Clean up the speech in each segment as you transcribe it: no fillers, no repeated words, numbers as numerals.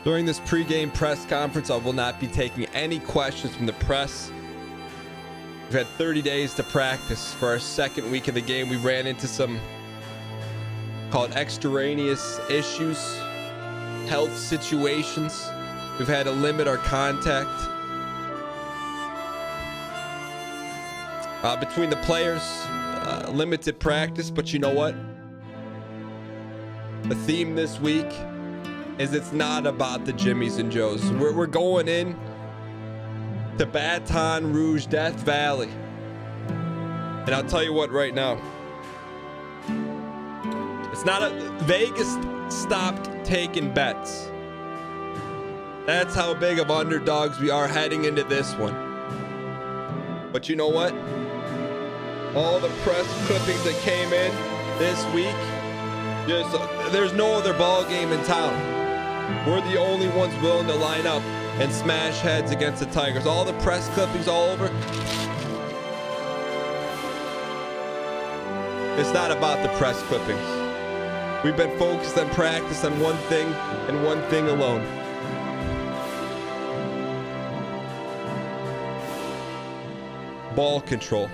During this pregame press conference, I will not be taking any questions from the press. We've had 30 days to practice for our second week of the game. We ran into some called extraneous issues, health situations. We've had to limit our contact between the players, limited practice. But you know what? The theme this week is it's not about the Jimmies and Joes. We're going in to Baton Rouge, Death Valley. And I'll tell you what right now. It's not a Vegas stopped taking bets. That's how big of underdogs we are heading into this one. But you know what? All the press clippings that came in this week, there's no other ball game in town. We're the only ones willing to line up and smash heads against the Tigers. All the press clippings all over. It's not about the press clippings. We've been focused on practice on one thing and one thing alone. Ball control.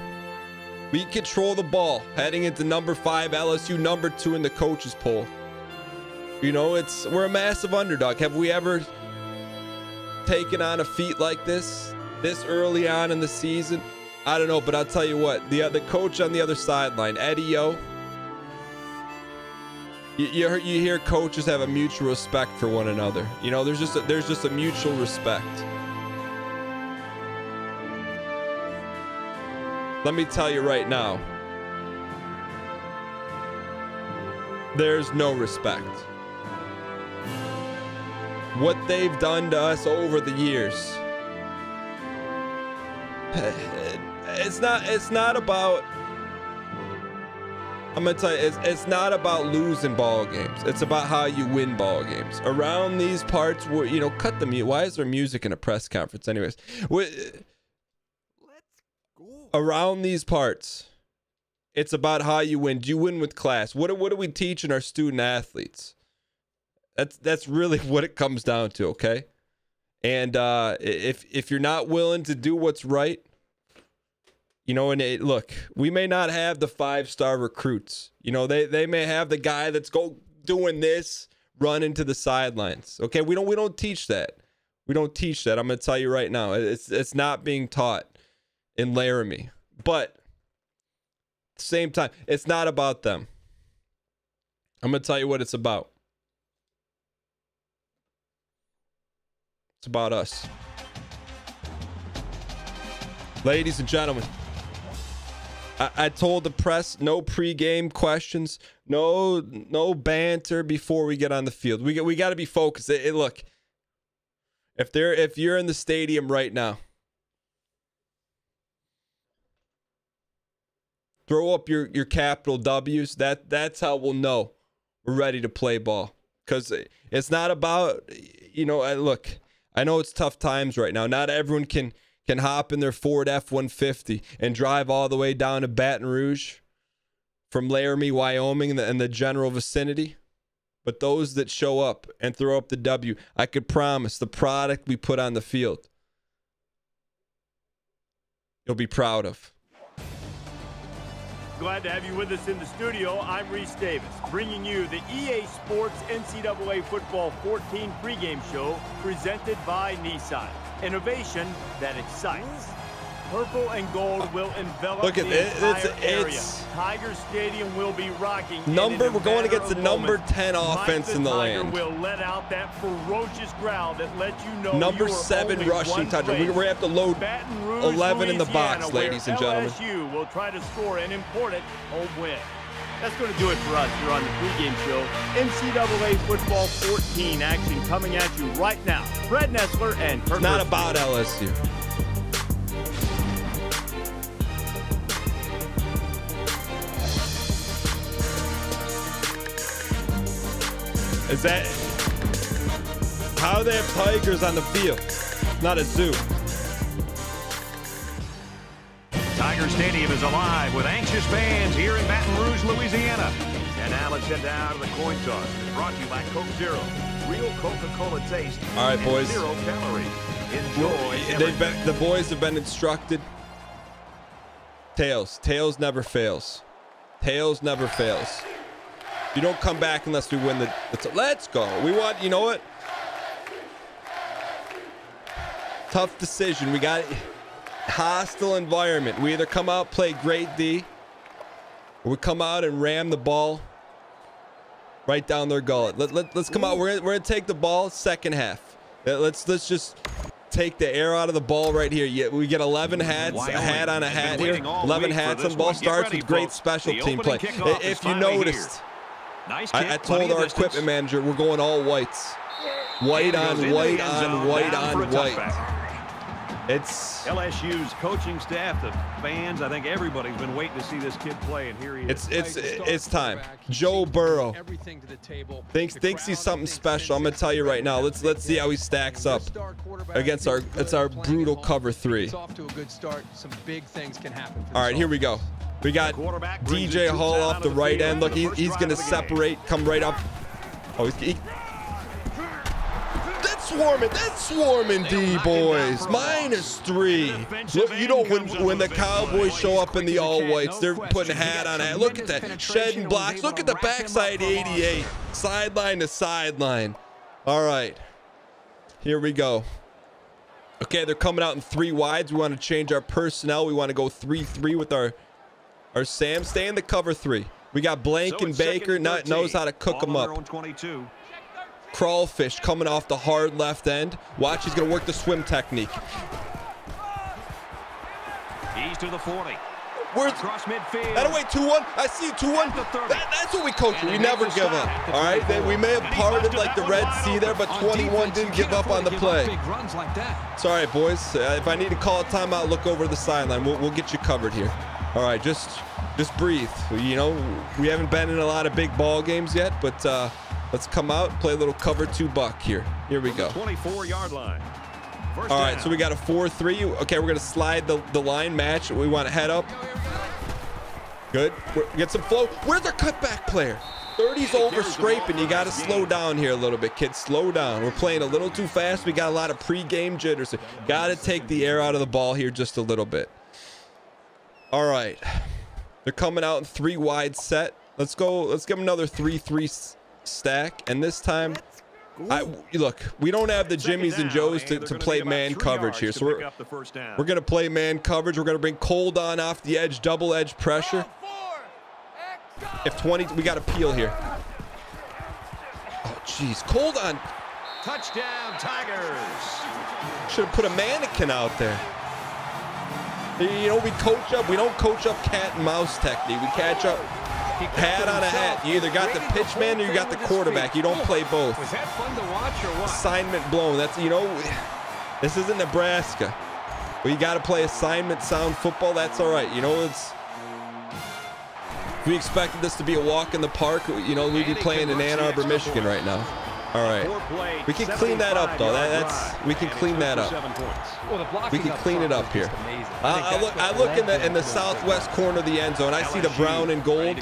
We control the ball heading into number 5 LSU, number 2 in the coaches poll. You know, we're a massive underdog. Have we ever taken on a feat like this early on in the season? I don't know, but I'll tell you what, the coach on the other sideline, Eddie O, you hear coaches have a mutual respect for one another. You know, there's just a mutual respect. Let me tell you right now, there's no respect. What they've done to us over the years, it's not about, I'm gonna tell you, it's not about losing ball games. It's about how you win ball games. Around these parts, where, you know, cut the mute. Why is there music in a press conference anyways? Around these parts, it's about how you win. Do you win with class? What are we teaching our student athletes? That's really what it comes down to, okay? And if you're not willing to do what's right, you know, and look, we may not have the 5-star recruits. You know, they may have the guy that's doing this, running to the sidelines. Okay, we don't teach that. We don't teach that. I'm gonna tell you right now, it's not being taught in Laramie. But at the same time, it's not about them. I'm gonna tell you what it's about. It's about us. Ladies and gentlemen, I told the press no pregame questions, no banter before we get on the field. We got to be focused. Look, if you're in the stadium right now, throw up your capital W's. That's how we'll know we're ready to play ball. Because it's not about, you know, look, I know it's tough times right now. Not everyone can hop in their Ford F-150 and drive all the way down to Baton Rouge from Laramie, Wyoming, and the general vicinity. But those that show up and throw up the W, I could promise the product we put on the field, you'll be proud of. Glad to have you with us in the studio. I'm Reese Davis, bringing you the EA Sports NCAA Football 14 pregame show presented by Nissan. Innovation that excites. Purple and gold will envelop Look at the entire area. It's Tiger Stadium will be rocking. we're going against the number 10 offense in the Tiger land. will let out that ferocious growl that lets you know Number you are 7 only rushing one touchdown. place. We're going to have to load Baton Rouge, 11 in the box, Louisiana, ladies and gentlemen. LSU will try to score an important home win. That's going to do it for us here on the pregame show. NCAA Football 14 action coming at you right now. Fred Nessler and Kirk. It's not about LSU. Is that how they have tigers on the field? Not a zoo. Tiger Stadium is alive with anxious fans here in Baton Rouge, Louisiana. And now let's head down to the coin toss. Brought to you by Coke Zero. real Coca-Cola taste. All right, boys. 0 calories. Enjoy. The boys have been instructed. Tails never fails. Tails never fails. You don't come back unless we win the. Let's go. We want. You know what? Tough decision. We got hostile environment. We either come out, play great D, or we come out and ram the ball right down their gullet. Let's come out. We're gonna take the ball second half. Let's just take the air out of the ball right here. Yeah, we get 11 hats, a hat on a hat here. 11 hats on the ball. Starts with great special team play. If you noticed, I told our equipment manager we're going all whites. White on white on white on white. It's LSU's coaching staff, the fans. I think everybody's been waiting to see this kid play, and here he is. It's time. Joe Burrow thinks he's something special. I'm gonna tell you right now. Let's see how he stacks up against our brutal cover 3. Off to a good start. Some big things can happen. All right, here we go. We got DJ Hall off the right end. Look, he's gonna separate, come right up. Oh, That's swarming D, boys. -3. Look, you know when the Cowboys show up in the all whites, they're putting hat on hat. Look at that, shedding blocks. Look at the backside 88, sideline to sideline. All right, here we go. Okay, they're coming out in 3 wides. We want to change our personnel. We want to go 3-3 with our Sam. Stay in the cover 3. We got Blank and Baker. Knows how to cook them up. Crawfish coming off the hard left end. Watch, he's going to work the swim technique. He's to the 40. Where's across midfield? That away 2-1. I see 2-1. That's what we coach. We never give up. All right, we may have parted like the Red Sea there, but 21 didn't give up on the play. It's all right, boys. If I need to call a timeout, look over the sideline. We'll get you covered here. All right, just breathe. You know, we haven't been in a lot of big ball games yet, but let's come out, play a little cover 2 buck here. Here we go. 24-yard line. All right, so we got a 4-3. Okay, we're going to slide the line match. We want to head up. Good. Get some flow. Where's our cutback player? 30's over scraping. You got to slow down here a little bit, kids. Slow down. We're playing a little too fast. We got a lot of pre-game jitters. Got to take the air out of the ball here just a little bit. All right. They're coming out in 3 wide set. Let's go. Let's give them another 3-3 stack. And this time, look, we don't have the Jimmies and Joes to play man coverage here. So we're going to play man coverage. We're going to bring Cold on off the edge, double edge pressure. If 20, we got to peel here. Oh, jeez. Cold on. Touchdown, Tigers. Should have put a mannequin out there. You know, we coach up. We don't coach up cat and mouse technique. We catch up hat on a hat. You either got the pitch man or you got the quarterback. You don't play both. Was that fun to watch or what? Assignment blown. That's, you know, this isn't Nebraska. We got to play assignment sound football. That's all right. You know, we expected this to be a walk in the park. You know, we'd be playing in Ann Arbor, Michigan right now. All right, we can clean that up though. We can clean that up. We can clean it up here. I look in the southwest corner of the end zone. I see the brown and gold.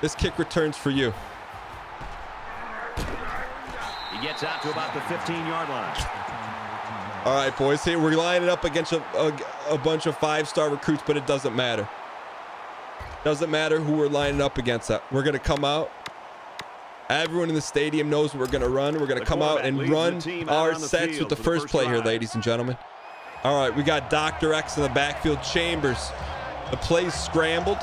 This kick returns for you. He gets out to about the 15-yard line. All right, boys. Here we're lining up against a bunch of 5-star recruits, but it doesn't matter. Doesn't matter who we're lining up against. We're gonna come out. Everyone in the stadium knows what we're going to run. We're going to come out and run our sets with the first play here, ladies and gentlemen. All right, we got Dr. X in the backfield. Chambers. The play's scrambled.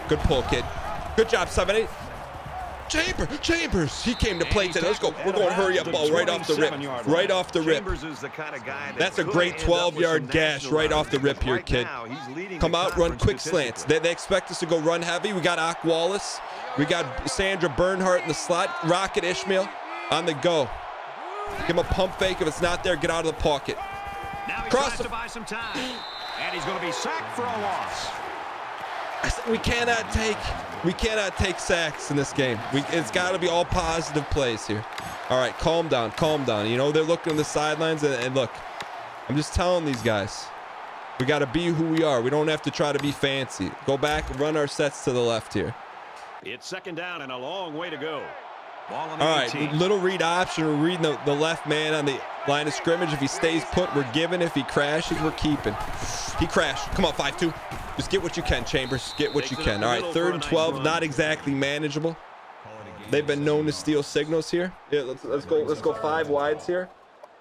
Good pull, kid. Good job, 7-8. Chambers. He came to play today. Let's go. We're going hurry up ball right off the rip. Right off the rip. That's a great 12-yard gash right off the rip here, kid. Come out, run quick slants. They expect us to go run heavy. We got Ak Wallace. We got Sandra Bernhardt in the slot. Rocket Ishmael on the go. Give him a pump fake. If it's not there, get out of the pocket. Cross to buy some time. And he's going to be sacked for a loss. We cannot take sacks in this game. It's got to be all positive plays here. All right, calm down. You know, they're looking on the sidelines, and look, I'm just telling these guys, we got to be who we are. We don't have to try to be fancy. Go back and run our sets to the left here. It's second down and a long way to go. Ball on All the right, 18. little read option. We're reading the left man on the line of scrimmage. If he stays put, we're giving. If he crashes, we're keeping. He crashed. Come on, 5-2. Just get what you can, Chambers. Get what you can. All right, 3rd and 12, not exactly manageable. They've been known to steal signals here. Yeah, let's go 5 wides here.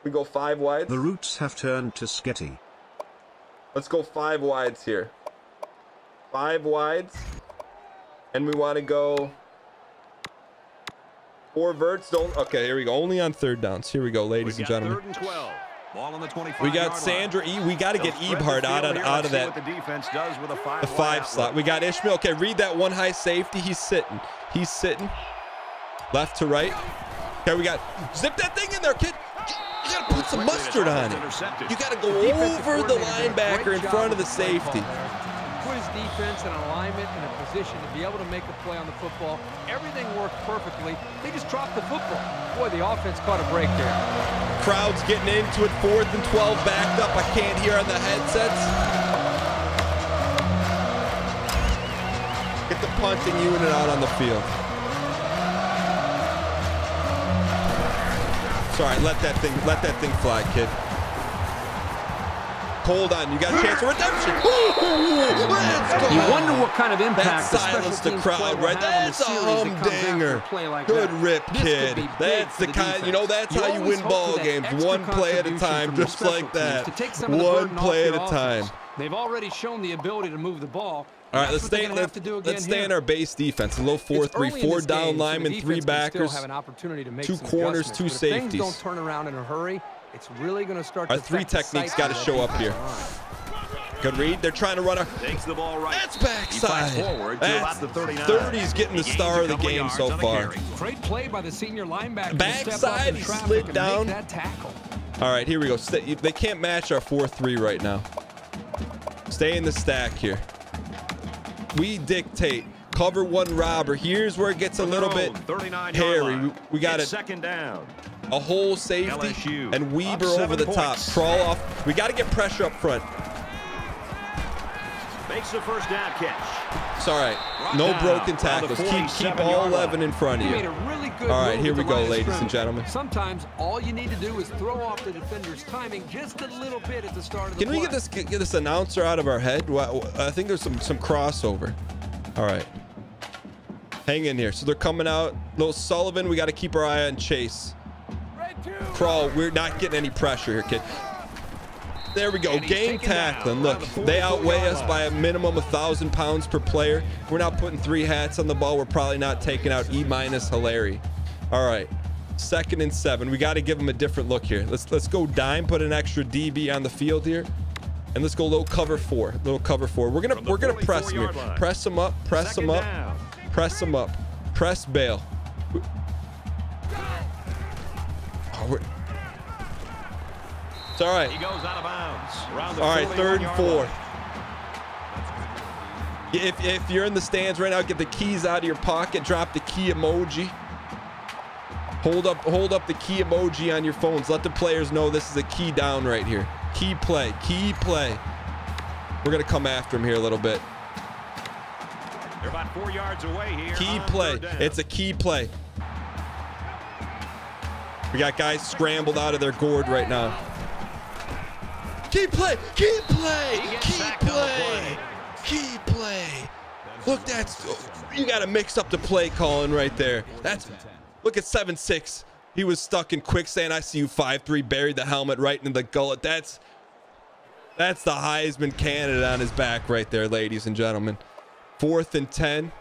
We go 5 wides. The routes have turned to sketty. Let's go 5 wides here. 5 wides. And we want to go 4 verts. Don't. Okay, here we go. Only on 3rd downs. Here we go, ladies and gentlemen. 3rd and 12. Ball on the 25 We got Sandra E. We got to get Ebhard out of that. The defense does with a 5 slot. We got Ishmael. Okay, read that one high safety. He's sitting. He's sitting. Left to right. Okay, we got. Zip that thing in there, kid. You got to put some mustard on it. You got to go over the linebacker in front of the safety. Put his defense in alignment in a position to be able to make a play on the football. Everything worked perfectly. They just dropped the football. Boy, the offense caught a break there. Crowd's getting into it. 4th and 12 backed up. I can't hear on the headsets. Get the punting unit out on the field. Sorry, let that thing fly, kid. Hold on, you got a chance for redemption. Let's go. You wonder what kind of impact that silenced the crowd, right? That's a humdinger. Good rip, kid. That's the kind, you know, that's how you win ball games. One play at a time, just like that. One play at a time. They've already shown the ability to move the ball. All right, let's stay in our base defense. A low 4-3, 4 down linemen, 3 backers, 2 corners, 2 safeties. Things don't turn around in a hurry. It's really going to start. Our 3 techniques got to show up here. Good read. They're trying to run a. Takes the ball right. That's backside. That's 30's getting the star of the game so far. Great play by the senior linebacker. Backside, he slid down. All right, here we go. They can't match our 4-3 right now. Stay in the stack here. We dictate. Cover 1 robber. Here's where it gets a little bit hairy. We got it. Second down. A whole safety LSU and Weber over the top. Crawl off. We got to get pressure up front. Makes the first down catch. It's all right. No broken tackles. Keep all 11 in front of you. All right, here we go, ladies and gentlemen. Sometimes all you need to do is throw off the defender's timing just a little bit at the start of the play. Can we get this announcer out of our head? I think there's some crossover. All right. Hang in here. So they're coming out. Little Sullivan, we got to keep our eye on Chase. Crawl, we're not getting any pressure here, kid. There we go. Game tackling. Look, they outweigh us by a minimum of 1,000 pounds per player. We're not putting 3 hats on the ball. We're probably not taking out E- Hilary. All right. 2nd and 7. We got to give them a different look here. Let's go dime. Put an extra DB on the field here, and let's go low cover 4. Little cover 4. We're gonna press them here. Press them up. Press them up. Press them up. Press bail. It's all right. He goes out of bounds. All right, 3rd and 4. If you're in the stands right now, get the keys out of your pocket. Drop the key emoji. Hold up the key emoji on your phones. Let the players know this is a key down right here. Key play. Key play. We're gonna come after him here a little bit. They're about 4 yards away here. Key play. It's a key play. We got guys scrambled out of their gourd right now. Key play. Key play. Key play. Key play. Look, you got to mix up the play calling right there. Look at 7-6. He was stuck in quicksand. I see you 5-3, buried the helmet right into the gullet. That's the Heisman candidate on his back right there, ladies and gentlemen. 4th and 10.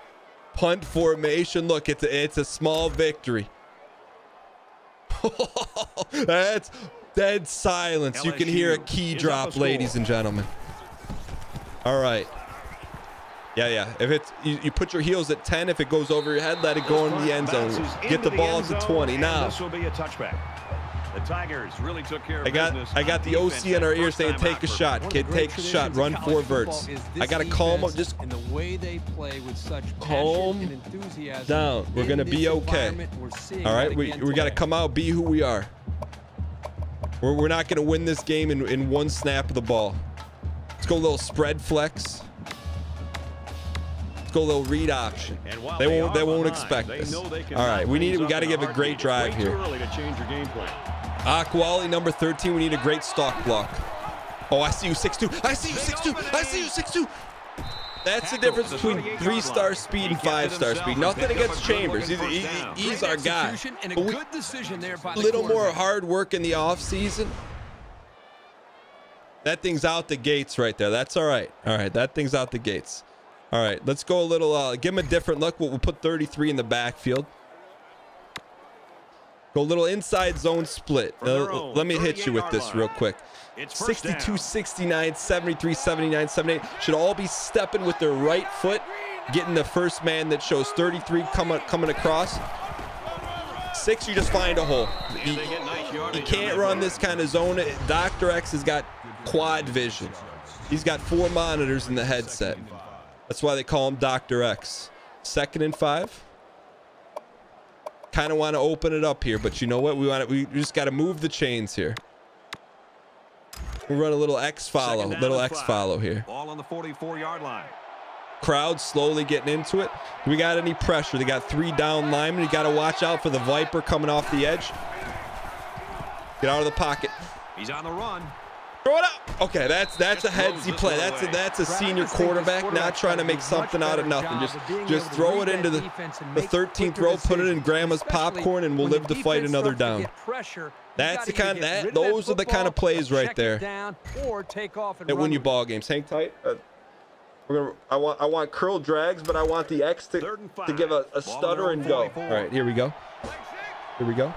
Punt formation. Look, it's a small victory. That's dead silence. You can hear a key drop, ladies and gentlemen. All right. Yeah. If it's you put your heels at 10. If it goes over your head, let it go in the end zone. Get the ball to 20 now. This will be a touchback. The Tigers really took care of business. I got the OC in our ear saying, take a shot, kid, take a shot, run 4 verts. I got to calm up, just and the way they play with such calm and enthusiasm down. We're going to be okay. All right, we got to come out, be who we are. We're not going to win this game in one snap of the ball. Let's go a little spread flex. Let's go a little read option. They won't expect this. All right, we got to give a great drive here. Akwali, number 13. We need a great stalk block. Oh, I see you 6'2". I see you 6'2". I see you 6'2". That's the difference between 3-star speed and 5-star speed. Nothing against Chambers. He's our guy. A little more hard work in the offseason. That thing's out the gates right there. That's all right. All right, that thing's out the gates. All right, let's go a little, give him a different look. We'll put 33 in the backfield. Go a little inside zone split. Let me hit you with this real quick. 62, 69, 73, 79, 78 should all be stepping with their right foot, getting the first man that shows 33 coming across. 6, you just find a hole. You can't run this kind of zone. Dr. X has got quad vision. He's got 4 monitors in the headset. That's why they call him Dr. X. 2nd and 5. Kind of want to open it up here, but you know what? We just got to move the chains here. We run a little X follow, here. Ball on the 44-yard line. Crowd slowly getting into it. We got any pressure? They got 3 down linemen. You got to watch out for the Viper coming off the edge. Get out of the pocket. He's on the run. Throw it up. Okay, that's a headsy play. That's a senior quarterback not trying to make something out of nothing. Just throw it into the 13th row, put it in grandma's popcorn, and we'll live to fight another down. That's the kind of those are the kind of plays right there that win you ball games. Hang tight. I want curl drags, but I want the X to give a stutter and go. All right, here we go. Here we go.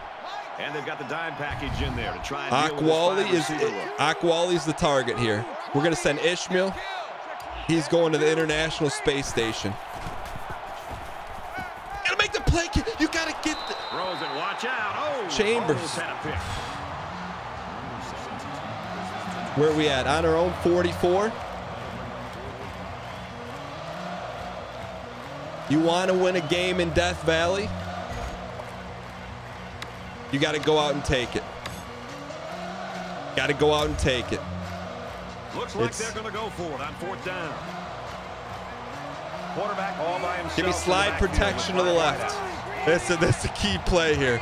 And they've got the dime package in there to try and Akwali's the target here. We're going to send Ishmael. He's going to the International Space Station. Got to make the play. You got to get the... Throws it, watch out. Oh, Chambers. Where are we at? On our own 44. You want to win a game in Death Valley? You got to go out and take it. Got to go out and take it. Looks like they're going to go for it on 4th down. Quarterback all by himself. Give me slide protection to the left. That's a key play here.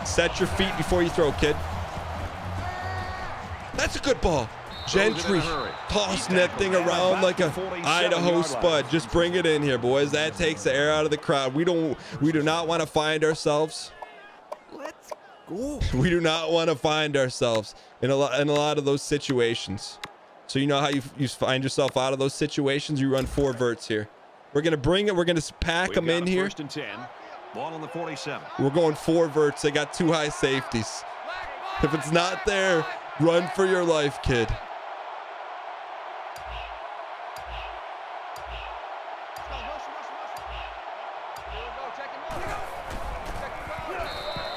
Set your feet before you throw, kid. That's a good ball. Gentry tossing that thing around like a Idaho Spud. Just bring it in here, boys. That takes the air out of the crowd. We do not want to find ourselves. We do not want to find ourselves in a lot of those situations. So you know how you find yourself out of those situations? You run 4 verts here. We're going to bring it. We're going to pack them in here. 1st and 10. Ball on the 47. We're going 4 verts. They got 2 high safeties. If it's not there, run for your life, kid.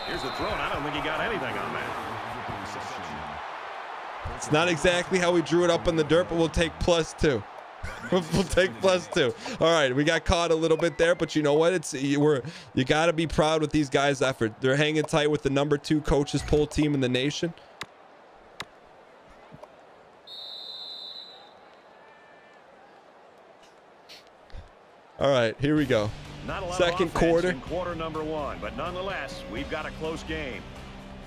Here's the throw, and I don't think he got anything on that. It's not exactly how we drew it up in the dirt, but we'll take +2. We'll take +2. All right, we got caught a little bit there, but you know what? You got to be proud with these guys' effort. They're hanging tight with the number 2 coaches poll team in the nation. All right, here we go. Second quarter. Quarter number 1, but nonetheless, we've got a close game.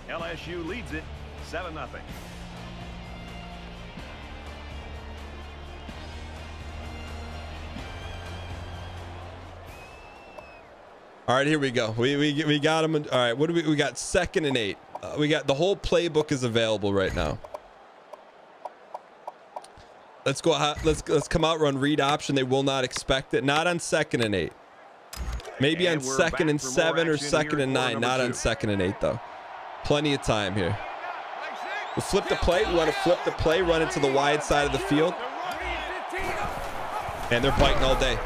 LSU leads it 7-0. All right, here we go. We got them. All right, what do we got? 2nd and 8. We got the whole playbook is available right now. Let's go. Let's come out, run read option. They will not expect it. Not on 2nd and 8. Maybe on 2nd and 7 or 2nd and 9. Not on 2nd and 8 though. Plenty of time here. We'll flip the play. We want to flip the play, run it to the wide side of the field. And they're biting all day.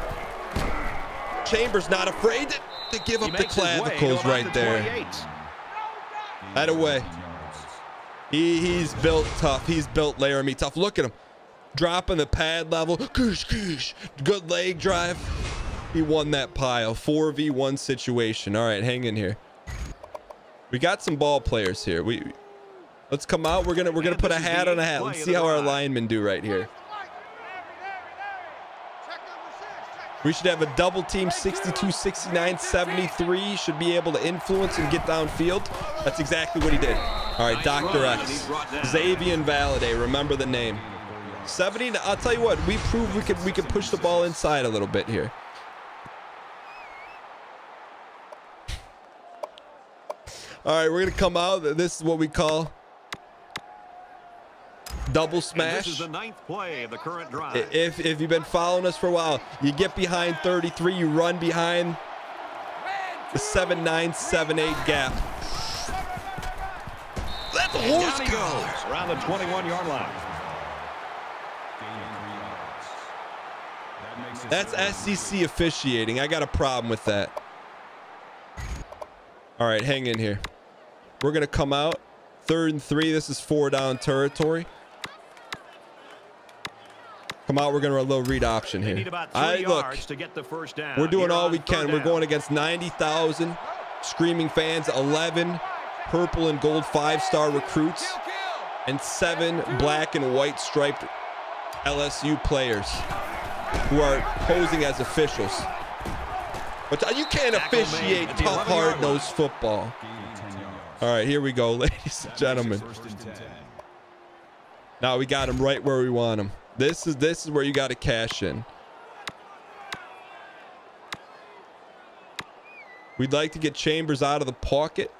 Chambers not afraid to give up the clavicles right there. That away. He's built tough. He's built Laramie tough. Look at him. Dropping the pad level. Good leg drive. He won that pile. 4v1 situation. All right, hang in here. We got some ball players here. Let's come out. We're gonna put a hat on a hat. Let's see how our linemen do right here. We should have a double team 62, 69, 73. Should be able to influence and get downfield. That's exactly what he did. All right, Dr. X. Xavier Valade. Remember the name. 70. I'll tell you what. We proved we could push the ball inside a little bit here. All right, we're going to come out. This is what we call double smash. This is the 9th play of the current drive. If you've been following us for a while, you get behind 33, you run behind the 7-9, 7-8 gap. That's a horse goes around the 21-yard line. That's SEC officiating. I got a problem with that. All right, hang in here. We're going to come out. 3rd and 3. This is 4-down territory. Come out. We're going to run a little read option here. Look, to get the first down. We're doing all we can. We're going against 90,000 screaming fans, 11 purple and gold 5-star recruits, and 7 black and white striped LSU players who are posing as officials. But you can't officiate tough, hard-nosed football. All right, here we go, ladies and gentlemen. Now we got him right where we want him. This is where you got to cash in. We'd like to get Chambers out of the pocket.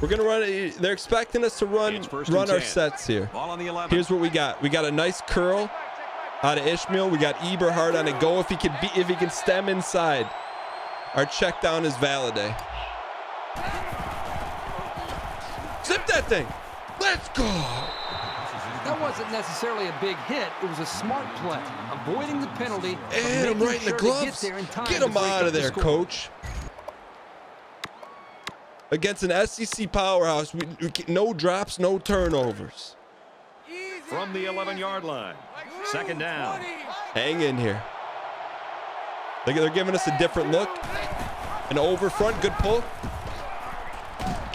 We're gonna run. They're expecting us to run our sets here. Here's what we got. We got a nice curl out of Ishmael. We got Eberhard on a go if he can stem inside. Our check down is Valade. Zip that thing. Let's go. That wasn't necessarily a big hit. It was a smart play, avoiding the penalty. And I'm right in the gloves. Get him out of there, coach. Against an SEC powerhouse, no drops, no turnovers. From the 11-yard line, 2nd down. Hang in here. They're giving us a different look. An over front, good pull.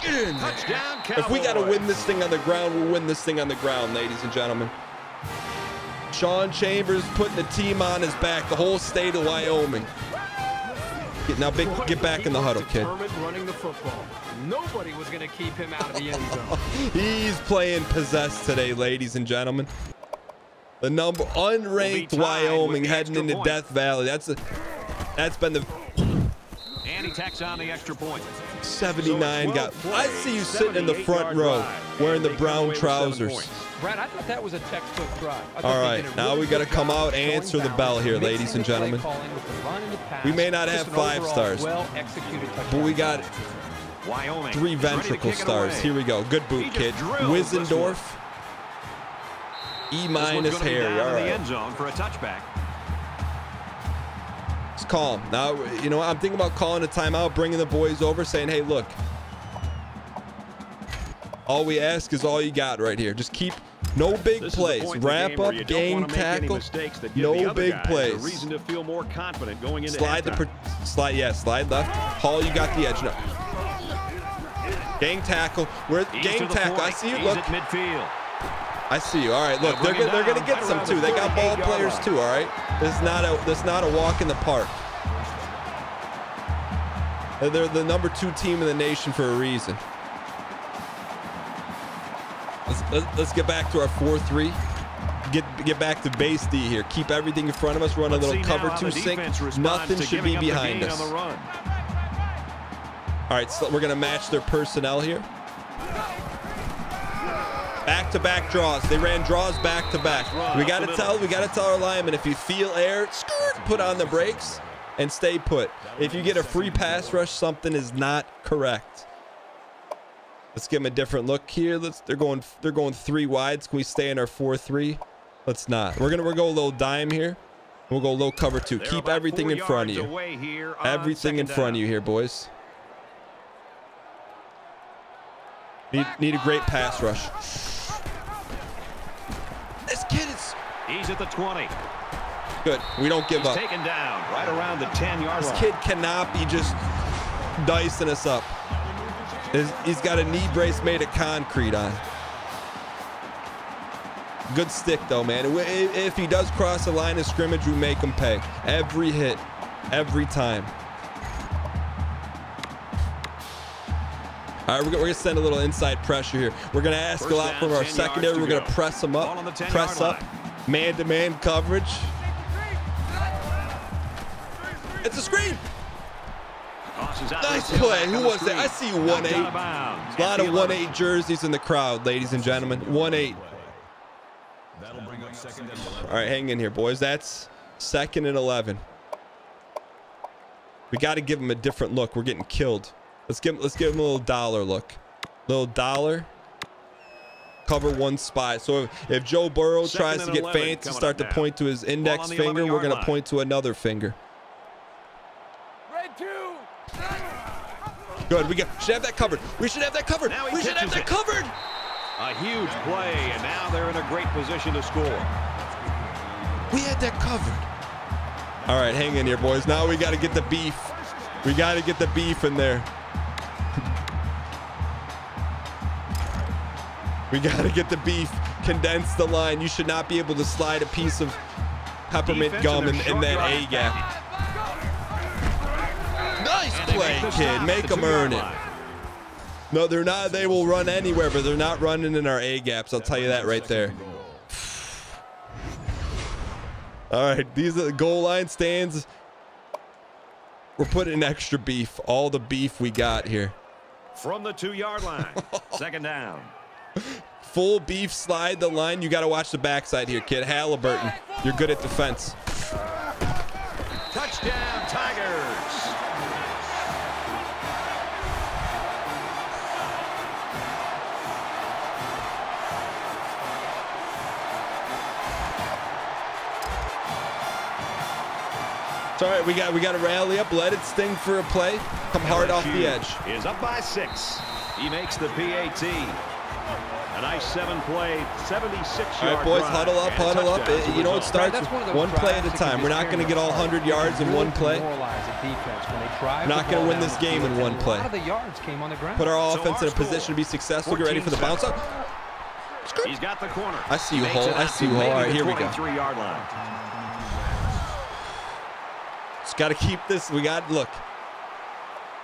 Get in there. Touchdown, if we got to win this thing on the ground, we'll win this thing on the ground, ladies and gentlemen. Sean Chambers putting the team on his back, the whole state of Wyoming. Get back in the huddle, kid. Running the football. Nobody was going to keep him out of the end zone. He's playing possessed today, ladies and gentlemen. The number unranked Wyoming heading into Death Valley. That's been the. And he tacks on the extra point. 79 got. I see you sitting in the front row wearing the brown trousers. Brad, I thought that was a textbook drive. All right, now we got to come out and answer the bell here, ladies and gentlemen. We may not have 5 stars, but we got 3 ventricle stars. Here we go. Good boot, kid. Wizendorf. E- Harry. All right. End zone for a touchback. It's calm. Now, you know, I'm thinking about calling a timeout, bringing the boys over, saying, hey, look. All we ask is all you got right here. Just keep no big plays. Wrap up, gang tackle. No big plays. Reason to feel more confident going into slide left. Hall, you got the edge now. Gang tackle. Gang tackle. I see you. Look. At midfield. I see you. All right. Look, they're going to get some too. They got ball players too. All right. This is not a walk in the park. They're the number 2 team in the nation for a reason. Let's get back to our 4-3. Get back to base D here. Keep everything in front of us. Run a little cover 2 sync. Nothing should be behind us. All right, so we're gonna match their personnel here. Back-to-back draws. They ran draws back-to-back. We gotta tell our linemen, if you feel air, put on the brakes and stay put. If you get a free pass rush, something is not correct. Let's give them a different look here. They're going 3 wides. Can we stay in our 4-3? Let's not. We're gonna go a little dime here. We'll go low cover 2. Keep everything in front of you. Everything in front of you here, boys. Need a great pass rush. This kid is. He's at the 20. Good. We don't give up. Taken down right around the 10-yard line. This kid cannot be just dicing us up. He's got a knee brace made of concrete on. Good stick, though, man. If he does cross the line of scrimmage, we make him pay. Every hit. Every time. All right, we're going to send a little inside pressure here. We're going to ask a lot from our secondary. We're going to press them up. Press up. Man-to-man coverage. It's a screen. Nice play. Who was that? I see 1-8. A lot of 1-8 jerseys in the crowd, ladies and gentlemen. 1-8. All right, hang in here, boys. That's 2nd and 11. We got to give him a different look. We're getting killed. Let's give him a little dollar look. Little dollar. Cover one spot. So if Joe Burrow tries to get fancy, start to point to his index finger, we're going to point to another finger. Good. We should have that covered. We should have that covered. We should have that covered. A huge play, and now they're in a great position to score. We had that covered. All right, hang in here, boys. Now we got to get the beef. We got to get the beef in there. We got to get the beef. Condense the line. You should not be able to slide a piece of peppermint gum in that A gap. Nice play, kid. Make them earn it. No, they're not. They will run anywhere, but they're not running in our A gaps. I'll tell you that right there. All right, these are the goal line stands. We're putting in extra beef. All the beef we got here. From the 2-yard line. 2nd down. Full beef slide the line. You got to watch the backside here, kid. Halliburton, you're good at defense. Touchdown, Tigers. It's all right. We got to rally up. Let it sting for a play. Come hard off the edge. Is up by 6. He makes the PAT. A nice 7-play, 76-yard. All right, boys, huddle up, huddle up. You know, it starts with one play at a time. We're not going to get all 100 yards in one play. We're not going to win this game in one play. Put our offense in a position to be successful. Get ready for the bounce up. He's got the corner. I see you, Hole. I see you, Hole. All right, here we go. 23-yard line. Just got to keep this. We got, look,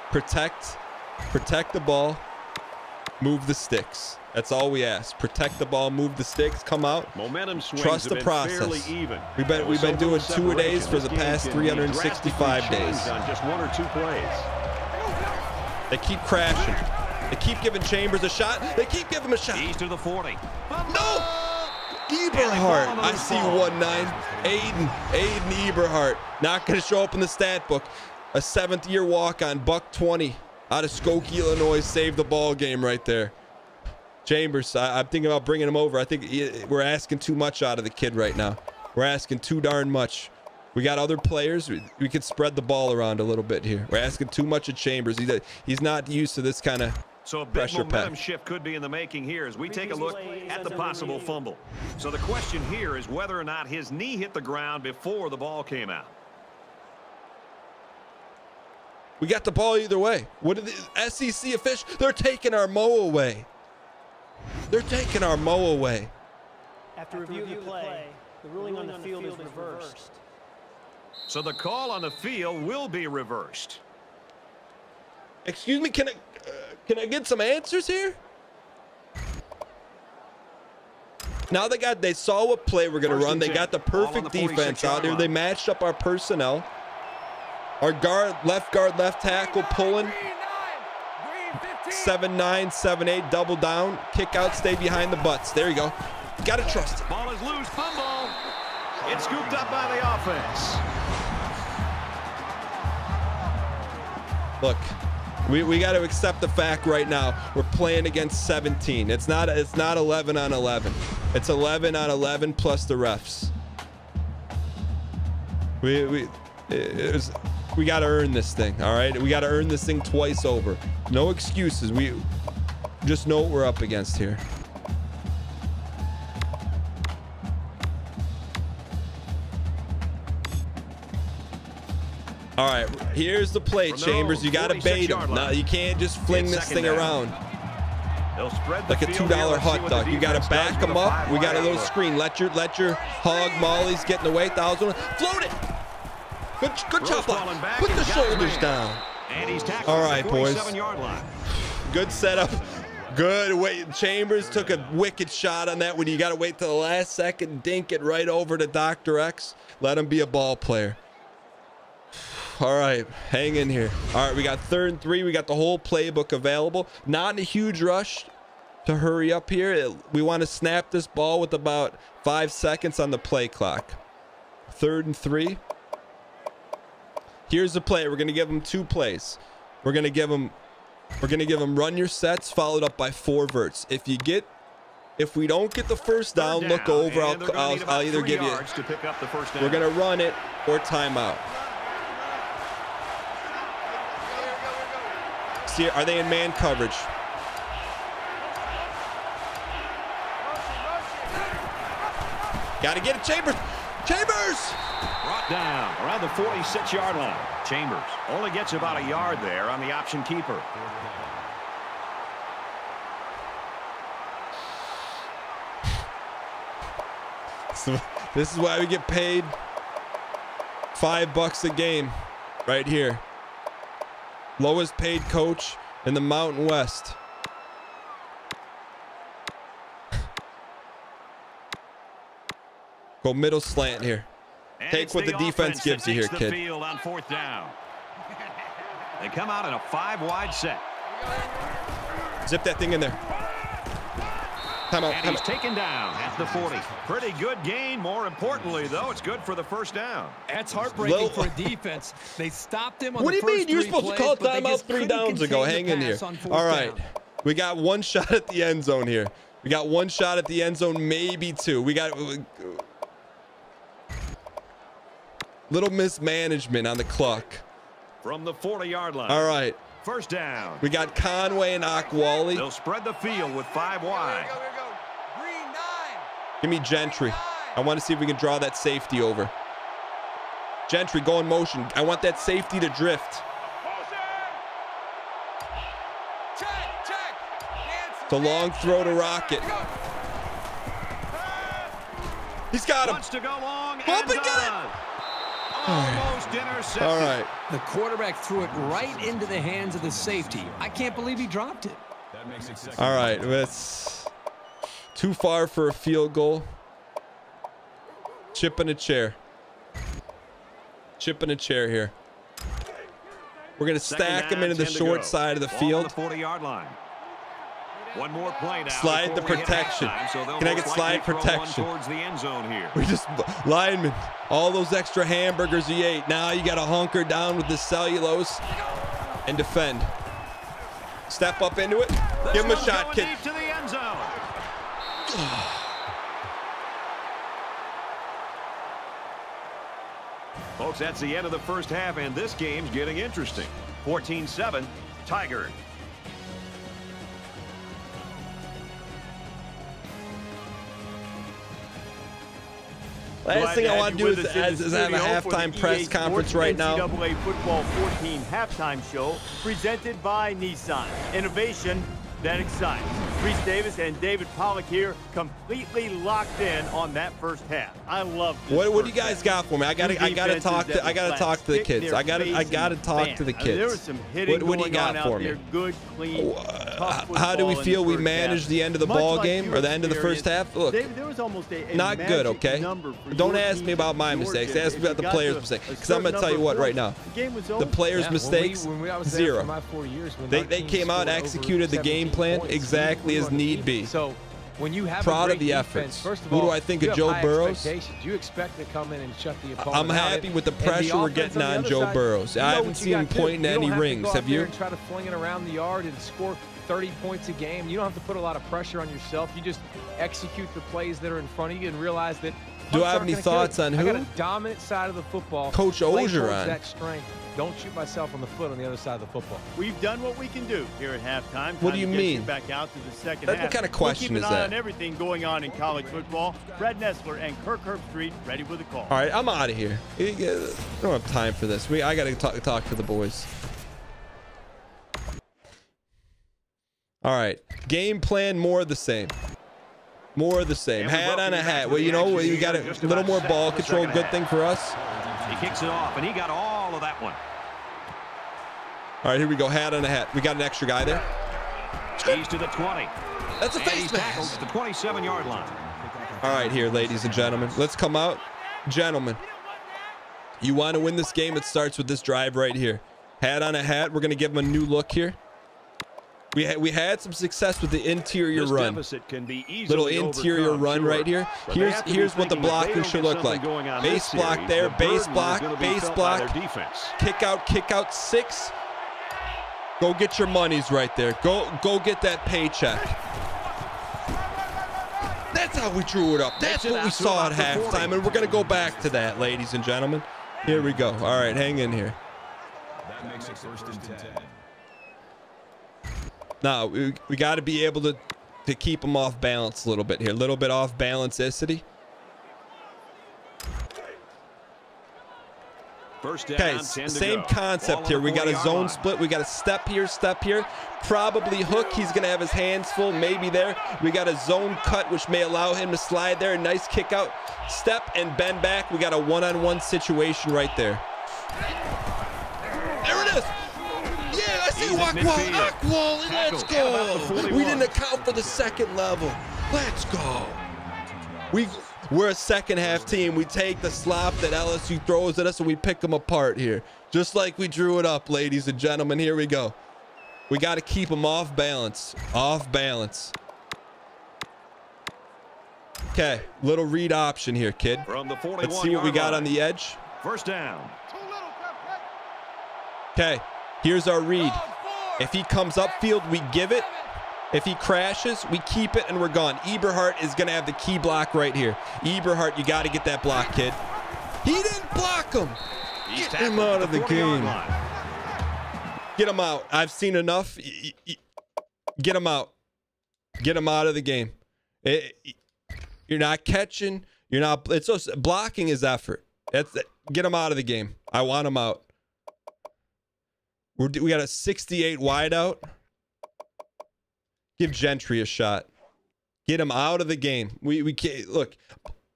protect the ball, move the sticks. That's all we ask. Protect the ball, move the sticks, come out. Momentum swings. Trust the process. Even. We've been doing 2-a-days for the past 365 days. On just 1 or 2 plays. They keep crashing. They keep giving Chambers a shot. They keep giving him a shot. He's to the 40. No! Eberhardt. I see 1-9. Aiden Eberhardt. Not going to show up in the stat book. A 7th-year walk-on, $120 out of Skokie, Illinois. Saved the ball game right there. Chambers, I'm thinking about bringing him over. I think we're asking too much out of the kid right now. We're asking too darn much. We got other players. We could spread the ball around a little bit here. We're asking too much of Chambers. He's not used to this kind of So a big pressure momentum pack. shift could be in the making here as we take a look at the possible fumble. So the question here is whether or not his knee hit the ground before the ball came out. We got the ball either way. What are the SEC officials? They're taking our Mo away. They're taking our Mo away. After review of the play, the ruling on the field is reversed. So the call on the field will be reversed. Excuse me, can I get some answers here? Now they saw what play we're gonna run. They got the perfect defense out here. They matched up our personnel. Our left tackle pulling. 7-9, 7-8, double down, kick out, stay behind the butts. There you go. Got to trust it. Ball is loose, fumble. It's scooped up by the offense. Look, we got to accept the fact right now we're playing against 17. It's not 11 on 11. It's 11 on 11 plus the refs. We got to earn this thing, all right? We got to earn this thing twice over. No excuses. We just know what we're up against here. All right, here's the play, Chambers. You got to bait him. No, you can't just fling this thing around. They'll spread the like a field $2 here. Let's see hot what the dog. You got to defense back does with them a up. We got a five-wide little outlook. screen. Let your hog mollies get in the way. 1,000. Float it. Good chop falling up. back Put the and got his shoulders man. down. And he's tackled All at right, the boys. 47-yard line. Good setup. Good. Wait, Chambers took a wicked shot on that when you got to wait till the last second, dink it right over to Dr. X. Let him be a ball player. All right, hang in here. All right, we got 3rd and 3. We got the whole playbook available. Not in a huge rush to hurry up here. We want to snap this ball with about 5 seconds on the play clock. 3rd and 3. Here's the play. We're going to give them 2 plays. We're going to give them run your sets followed up by 4 verts. If we don't get the first down, look over. I'll either give you. To pick up the first down. We're going to run it or timeout. See, are they in man coverage? Got to get it, Chambers. Chambers! Brought down around the 46-yard line. Chambers only gets about a yard there on the option keeper. So this is why we get paid $5 a game right here. Lowest paid coach in the Mountain West. Go middle slant here. And Take it's what the defense offense gives that you here, takes the kid. field on 4th down. They come out in a 5-wide set. Zip that thing in there. Timeout. And he's taken down at the 40. Pretty good gain. More importantly, though, it's good for the first down. That's heartbreaking for a defense. They stopped him on What do the you first mean? You're 3 supposed to plays, call but they timeout just 3 couldn't downs ago. contain Hang the in here. pass on 4th All right. down. We got 1 shot at the end zone here. We got 1 shot at the end zone, maybe 2. We got little mismanagement on the clock. From the 40-yard line. All right. First down. We got Conway and Akwali. They'll spread the field with 5 wide. Give me Gentry. I want to see if we can draw that safety over. Gentry, go in motion. I want that safety to drift. It's a long throw to Rocket. He's got him. Wants to go long Bump and it, get it. done. Almost intercepted. All right. The quarterback threw it right into the hands of the safety. I can't believe he dropped it. All right. That's too far for a field goal. Chip in a chair. Chip in a chair here. We're going to stack him into the short side of the field. Ball on the 40-yard line. One more play now. Slide the before we hit protection. halftime, so they'll Can I most get slide likely throw one protection? towards the end zone here. We just, linemen, all those extra hamburgers you ate. Now you got to hunker down with the cellulose and defend. Step up into it. Give him a shot, kid. Deep to the end zone. Folks, that's the end of the first half, and this game's getting interesting. 14-7, Tigers. Last thing I want to do is have a halftime press conference right now. NCAA Football 14 halftime show presented by Nissan. Innovation that excites. Reese Davis and David Pollock here, completely locked in on that first half. I love this. What do you guys got for me? I gotta talk to the kids. I gotta talk to the kids. There was some hitting what do you got for me? Good, clean, tough How do we football feel in the we first managed half. the end of the Much ball like game your or the end of the first half? Look, David, there was almost a not good, magic okay? number for Don't your ask team me about my to mistakes. Georgia. Ask me If about the you got players' to mistakes. a Because I'm going to certain tell you what number of right now. points, the game was The over. players' mistakes, when I was there zero. for my 4 years, when They our team came out and scored over executed the game 17 plan points, exactly we as were need undefeated. be. So when you have Proud a of great the defense, efforts. first of Who do all, I think you of have Joe high Burrows? expectations. You expect to come in and shut the opponent I'm out. happy with the And pressure we're offense getting the on other Joe side, Burrows. you know I what haven't you seen him gotta do. pointing to You don't any have to rings. go out Have there you? and try to fling it around the yard and score 30 points a game. You don't have to put a lot of pressure on yourself. You just execute the plays that are in front of you and realize that. Do I have punts any aren't gonna thoughts kill on you. I who? got a dominant side of the football. Coach Play Ogeron. towards that strength. Don't shoot myself on the foot on the other side of the football. We've done what we can do here at halftime. What Time do you to get mean? Back out to the second What half. kind of question we'll is keep an eye that? on everything going on in college football. Brad Nessler and Kirk Herbstreit ready with a call. All right, I'm out of here. I don't have time for this. I got to talk to the boys. All right. Game plan, more of the same. More of the same. Hat on a hat. Well, you know, we got a little more ball control. Good thing for us. He kicks it off, and he got all of that one. All right, here we go. Hat on a hat. We got an extra guy there. He's to the 20. That's a face mask. At the 27-yard line. All right, here, ladies and gentlemen. Let's come out. Gentlemen, you want to win this game, it starts with this drive right here. Hat on a hat. We're going to give them a new look here. We had some success with the interior run. Little interior run right here. Here's what the blocking should look like. Base block there, base block, kick out 6. Go get your monies right there. Go get that paycheck. That's how we drew it up. That's what we saw at halftime, and we're going to go back to that, ladies and gentlemen. Here we go. All right, hang in here. That makes it 1st and 10. Now, we got to be able to keep them off balance a little bit here. A little bit off balance-icity. Okay, same concept here. We got a zone split. We got a step here. Probably hook. He's going to have his hands full. Maybe there. We got a zone cut, which may allow him to slide there. Nice kick out. Step and bend back. We got a one-on-one situation right there. There it is. Yeah, I see walk, and let's go. We didn't account for the second level. Let's go. We're a second-half team. We take the slop that LSU throws at us and we pick them apart here. Just like we drew it up, ladies and gentlemen. Here we go. We got to keep them off balance. Off balance. Okay, little read option here, kid. Let's see what we got on the edge. 1st down. Okay, here's our read. If he comes upfield, we give it. If he crashes, we keep it, and we're gone. Eberhardt is going to have the key block right here. Eberhardt, you got to get that block, kid. He didn't block him. Get him out of the game. Get him out. I've seen enough. Get him out. Get him out of the game. You're not catching. You're not. It's just, blocking is effort. Get him out of the game. I want him out. We got a 68 wideout. Give Gentry a shot. Get him out of the game. We can't look.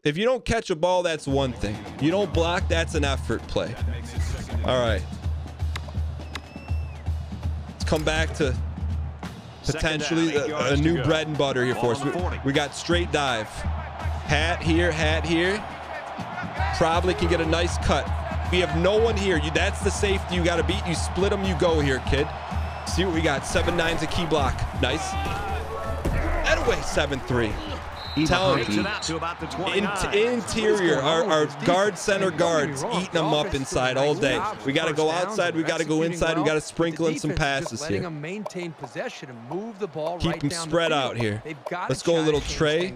If you don't catch a ball, that's one thing. You don't block, that's an effort play. All right. Let's come back to potentially a new bread and butter here for us. We got straight dive. Hat here. Probably can get a nice cut. We have no one here. That's the safety you got to beat. You split them, you go here, kid. See what we got. 7-9's a key block. Nice. That away, 7-3. Tell interior, our guard center guards eating them up inside all day. We got to go outside. We got to go inside. We got to sprinkle in some passes here. Keep them spread out here. Let's go a little tray.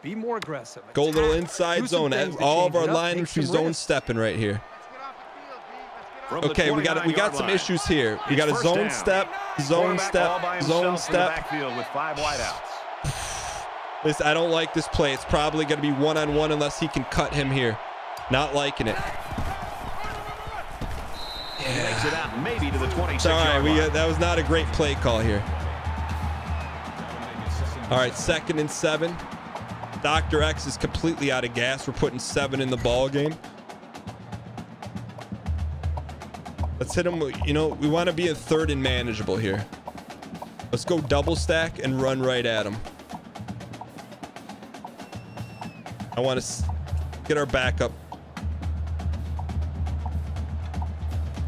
Be more aggressive. Go a little inside zone. All of our line zone stepping right here. Okay, we got some issues here. We got a zone step. With 5 wideouts. Listen, I don't like this play. It's probably going to be one-on-one unless he can cut him here. Not liking it. Yeah. Makes it out maybe to the 26. All right, that was not a great play call here. All right, 2nd and 7. Dr. X is completely out of gas. We're putting 7 in the ball game. Let's hit him. You know, we want to be a 3rd and manageable here. Let's go double stack and run right at him. I want to get our backup.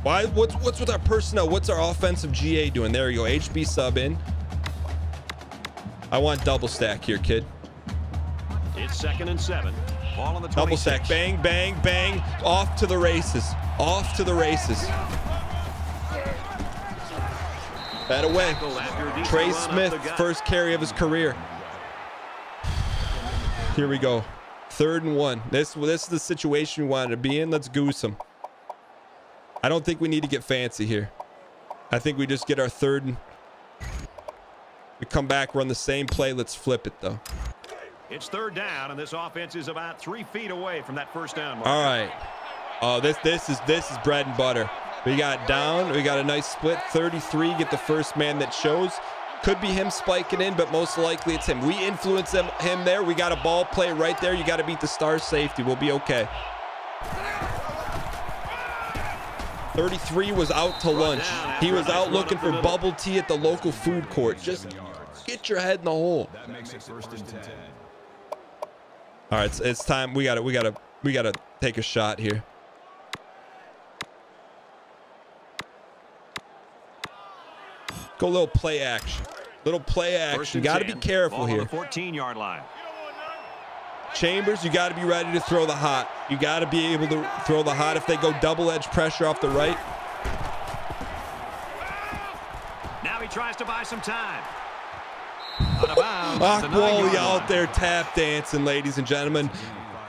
What's with our personnel? What's our offensive GA doing? There you go. HB sub in. I want double stack here, kid. It's 2nd and 7. Ball on the 26. Double stack. Bang, bang, bang. Off to the races. Off to the races. That away. Trey Smith, first carry of his career. Here we go. 3rd and 1. This is the situation we wanted to be in. Let's goose him. I don't think we need to get fancy here. I think we just get our 3rd and we come back, run the same play. Let's flip it though. It's 3rd down, and this offense is about 3 feet away from that 1st down mark. All right. Oh, this is bread and butter. We got down. We got a nice split. 33, get the first man that shows. Could be him spiking in, but most likely it's him. We influence him there. We got a ball play right there. You got to beat the star safety. We'll be okay. 33 was out to lunch. He was out looking for bubble tea at the local food court. Just get your head in the hole. That makes it 1st and 10. All right, it's time. We gotta take a shot here. Go a little play action. Little play action. Got to be careful here. 14-yard line. Chambers, you got to be ready to throw the hot. You got to be able to throw the hot if they go double-edge pressure off the right. Now he tries to buy some time. Out of bounds. Akwali out there tap dancing, ladies and gentlemen.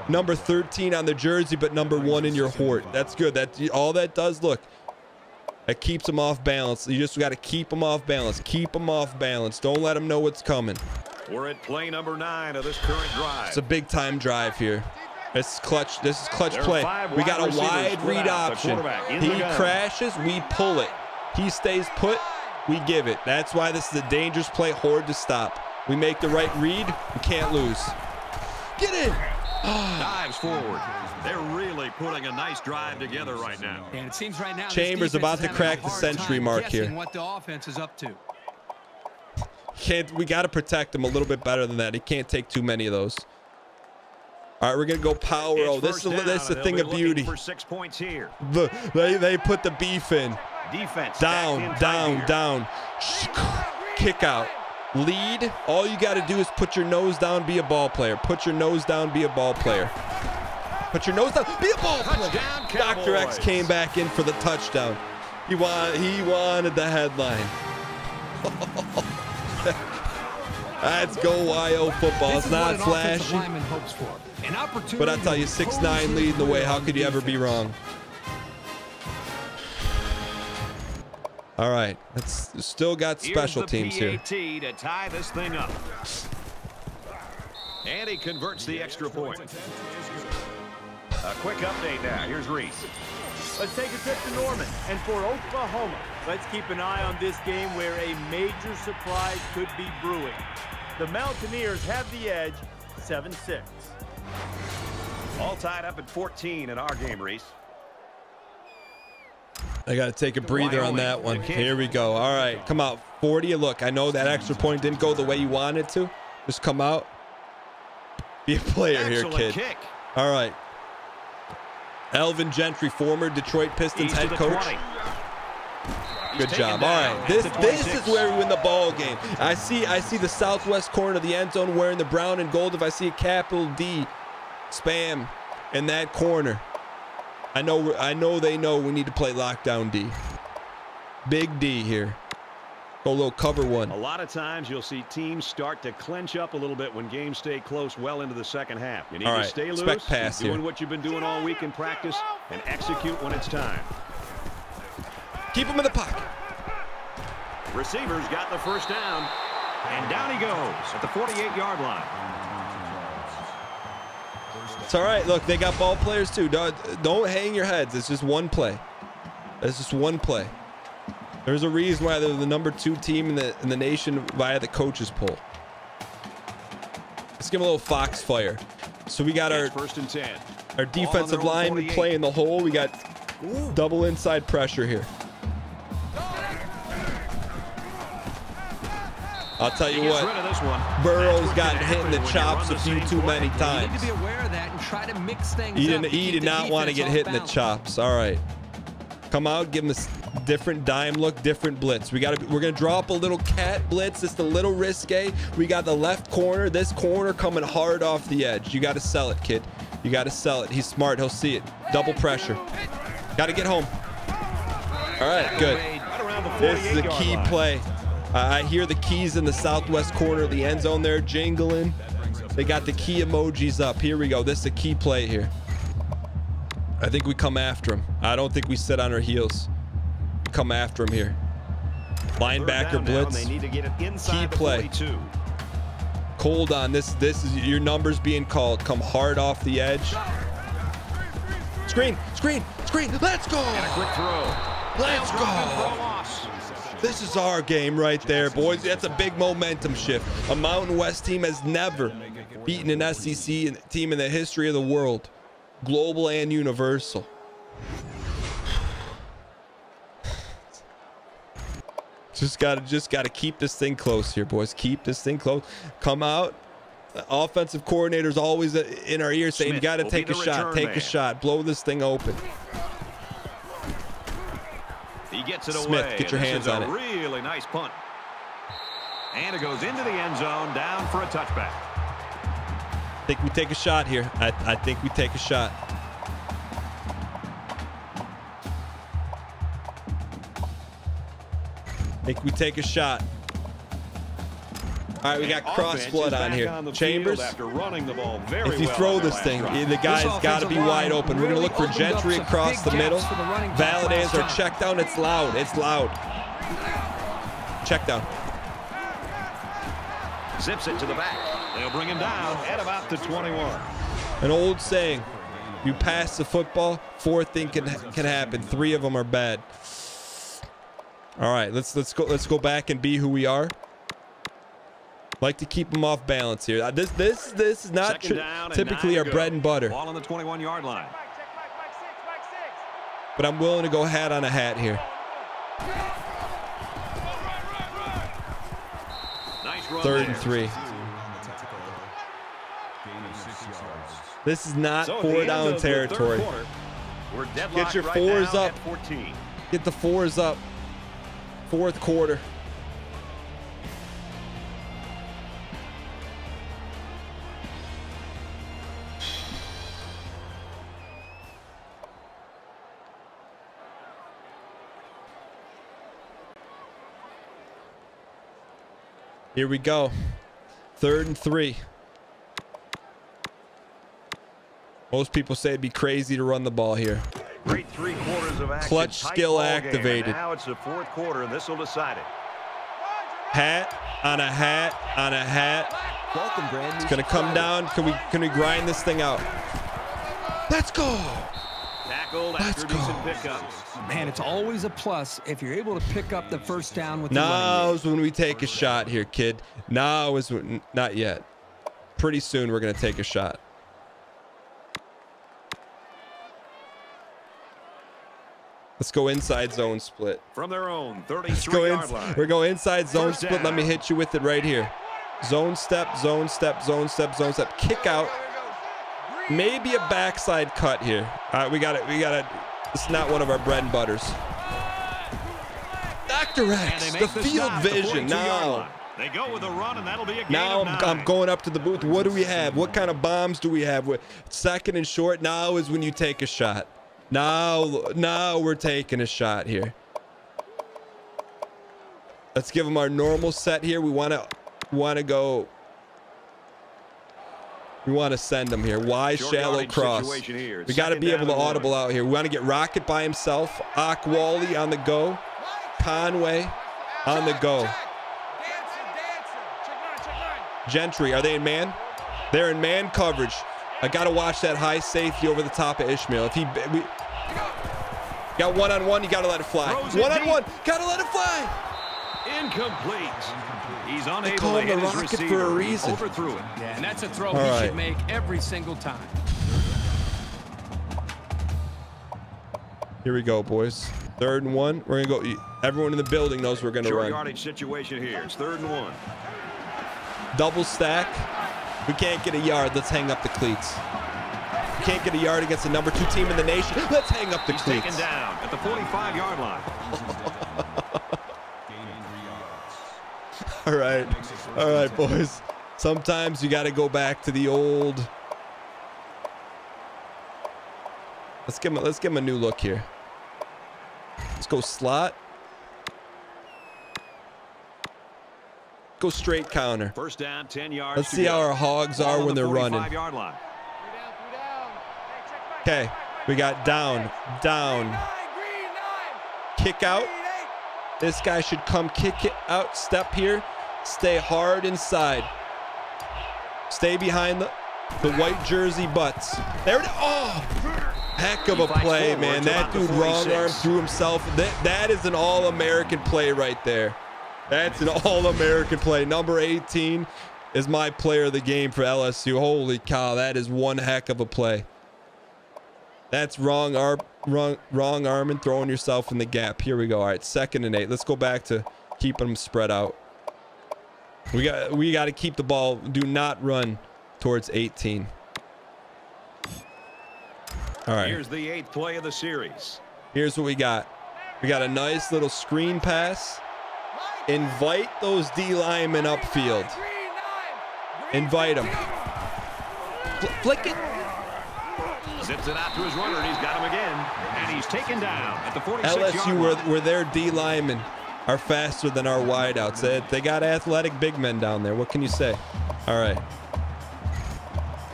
Number 13 on the jersey, but number 1 in your hort. That's good. All that does, look, that keeps them off balance. You just got to keep them off balance. Keep them off balance. Don't let them know what's coming. We're at play number 9 of this current drive. It's a big time drive here. This is clutch play. We got a wide read option. He crashes, we pull it. He stays put, we give it. That's why this is a dangerous play, hard to stop. We make the right read, we can't lose. Get in. Dives forward. They're really putting a nice drive together right now. And it seems right now Chambers about to crack the century mark here. What the offense is up to. We got to protect him a little bit better than that. He can't take too many of those. All right, we're gonna go power. Oh, this is a thing of beauty. For 6 points here. They put the beef in. Defense down. Kick out. Lead. All you got to do is put your nose down, be a ball player. Put your nose down, be a ball player. Put your nose down, be a ball player. Dr. X came back in for the touchdown. He wanted the headline. Let's go YO football. It's not flashy, but I tell you, 6'9" leading the way. How could you ever be wrong? All right, let's still got special teams here. To tie this thing up. And he converts the extra point. A quick update now. Here's Reese. Let's take a trip to Norman. And for Oklahoma, let's keep an eye on this game where a major surprise could be brewing. The Mountaineers have the edge, 7-6. All tied up at 14 in our game, Reese. I got to take a breather on that one. Here we go. All right, come out. 40. Look, I know that extra point didn't go the way you wanted to. Just come out. Be a player here, kid. Kick. All right. Elvin Gentry, former Detroit Pistons head coach. Good job. All right, this is where we win the ball game. I see the southwest corner of the end zone wearing the brown and gold. If I see a capital D spam in that corner, I know they know we need to play lockdown D. Big D here. Go a little cover one. A lot of times you'll see teams start to clench up a little bit when games stay close well into the second half. You need to stay loose, doing what you've been doing all week in practice, and execute when it's time. Keep him in the pocket. Receivers got the first down, and down he goes at the 48-yard line. It's all right. Look, they got ball players too. Don't hang your heads. It's just one play. It's just one play. There's a reason why they're the number 2 team in the nation via the coaches poll. Let's give them a little foxfire. So we got our 1st and 10. Our defensive line playing the hole. We got double inside pressure here. I'll tell you what, Burrow's gotten hit in the chops a few too many times. You need to be aware of that and try to mix things up. He did not want to get hit in the chops. All right. Come out, give him this different dime look, different blitz. We're gonna draw up a little cat blitz. It's a little risque. We got the left corner. This corner coming hard off the edge. You got to sell it, kid. You got to sell it. He's smart. He'll see it. Double pressure. Got to get home. All right, good. This is a key play. I hear the keys in the southwest corner of the end zone there jingling. They got the key emojis up. Here we go. This is a key play here. I think we come after him. I don't think we sit on our heels. Come after him here. Linebacker blitz. Key play. Cold on. This is your numbers being called. Come hard off the edge. Screen. Let's go. And a quick throw. Let's go. This is our game right there, boys. That's a big momentum shift. A Mountain West team has never beaten an SEC team in the history of the world, global and universal. Just gotta keep this thing close here, boys. Keep this thing close. Come out. The offensive coordinator's always in our ear saying, you got to take a shot. Take a shot. Blow this thing open. He gets it Smith, away. get your hands on it. Really nice punt. And it goes into the end zone, down for a touchback. I think we take a shot here. I think we take a shot. I think we take a shot. All right, we got cross flood on here. Chambers, if you throw this thing, the guy's got to be wide open. We're going to look for Gentry across the middle. Valadez or check down. It's loud. It's loud. Check down. Zips it to the back. They'll bring him down at about the 21. An old saying, you pass the football, fourth thing can happen. Three of them are bad. All right, let's go back and be who we are. Like to keep them off balance here. This is not typically our bread and butter. Ball on the 21-yard line. But I'm willing to go hat on a hat here. Nice run. 3rd and 3. This is not 4-down territory. Get your fours up. Get the fours up. 4th quarter. Here we go. 3rd and 3. Most people say it'd be crazy to run the ball here. Great 3 quarters of action. Clutch skill activated. Now it's the 4th quarter, and this will decide it. Hat on a hat on a hat. It's gonna come down. Can we grind this thing out? Let's go. Let's go. Man, it's always a plus if you're able to pick up the first down with the Now is when we take a shot here, kid. Now is when, not yet. Pretty soon we're gonna take a shot. Let's go inside zone split. From their own 33-yard line. We're going inside zone split. Let me hit you with it right here. Zone step, zone step, zone step, zone step. Kick out. Maybe a backside cut here. All right, we got it. This is not one of our bread and butters. Dr. X, the field vision. Now. They go with a run, and that'll be a gain now of 9. I'm going up to the booth. What do we have? What kind of bombs do we have? With 2nd and short. Now is when you take a shot. Now we're taking a shot here. Let's give them our normal set here. We want to go. We want to send them here. Wide, shallow cross. We got to be able to audible out here. We want to get Rocket by himself. Akwali on the go. Conway on the go. Gentry, are they in man? They're in man coverage. I got to watch that high safety over the top of Ishmael. If we got one-on-one, you got to let it fly. One-on-one, got to let it fly. Incomplete. He's unable they call to him the hit his Rocket receiver. for a reason. Overthrew it. Yeah, and that's a throw he should make every single time. Here we go, boys. 3rd and 1. We're going to go. Everyone in the building knows we're going to run. Short yardage situation here. It's 3rd and 1. Double stack. We can't get a yard. Let's hang up the cleats. We can't get a yard against the number 2 team in the nation. Let's hang up the He's cleats. taken down at the 45-yard line. All right, boys. Sometimes you got to go back to the old. Let's give him a new look here. Let's go slot. Go straight counter. First down, 10 yards. Let's see how our hogs are when they're running. Okay, we got down. Kick out. This guy should come kick it out. Step here. Stay hard inside. Stay behind the white jersey butts. There it is. Oh! Heck of a play, man. That dude wrong arm threw himself. That is an all-American play right there. That's an all-American play. Number 18 is my player of the game for LSU. Holy cow, that is one heck of a play. That's wrong arm and throwing yourself in the gap. Here we go. All right, 2nd and 8. Let's go back to keeping them spread out. We got to keep the ball. Do not run towards 18. All right. Here's the 8th play of the series. Here's what we got. We got a nice little screen pass. Invite those D linemen upfield. Invite them. Flick it. Zips it out to his runner, and he's got him again. And he's taken down at the 46-yard LSU, where their D linemen are faster than our wideouts. They got athletic big men down there. What can you say? All right.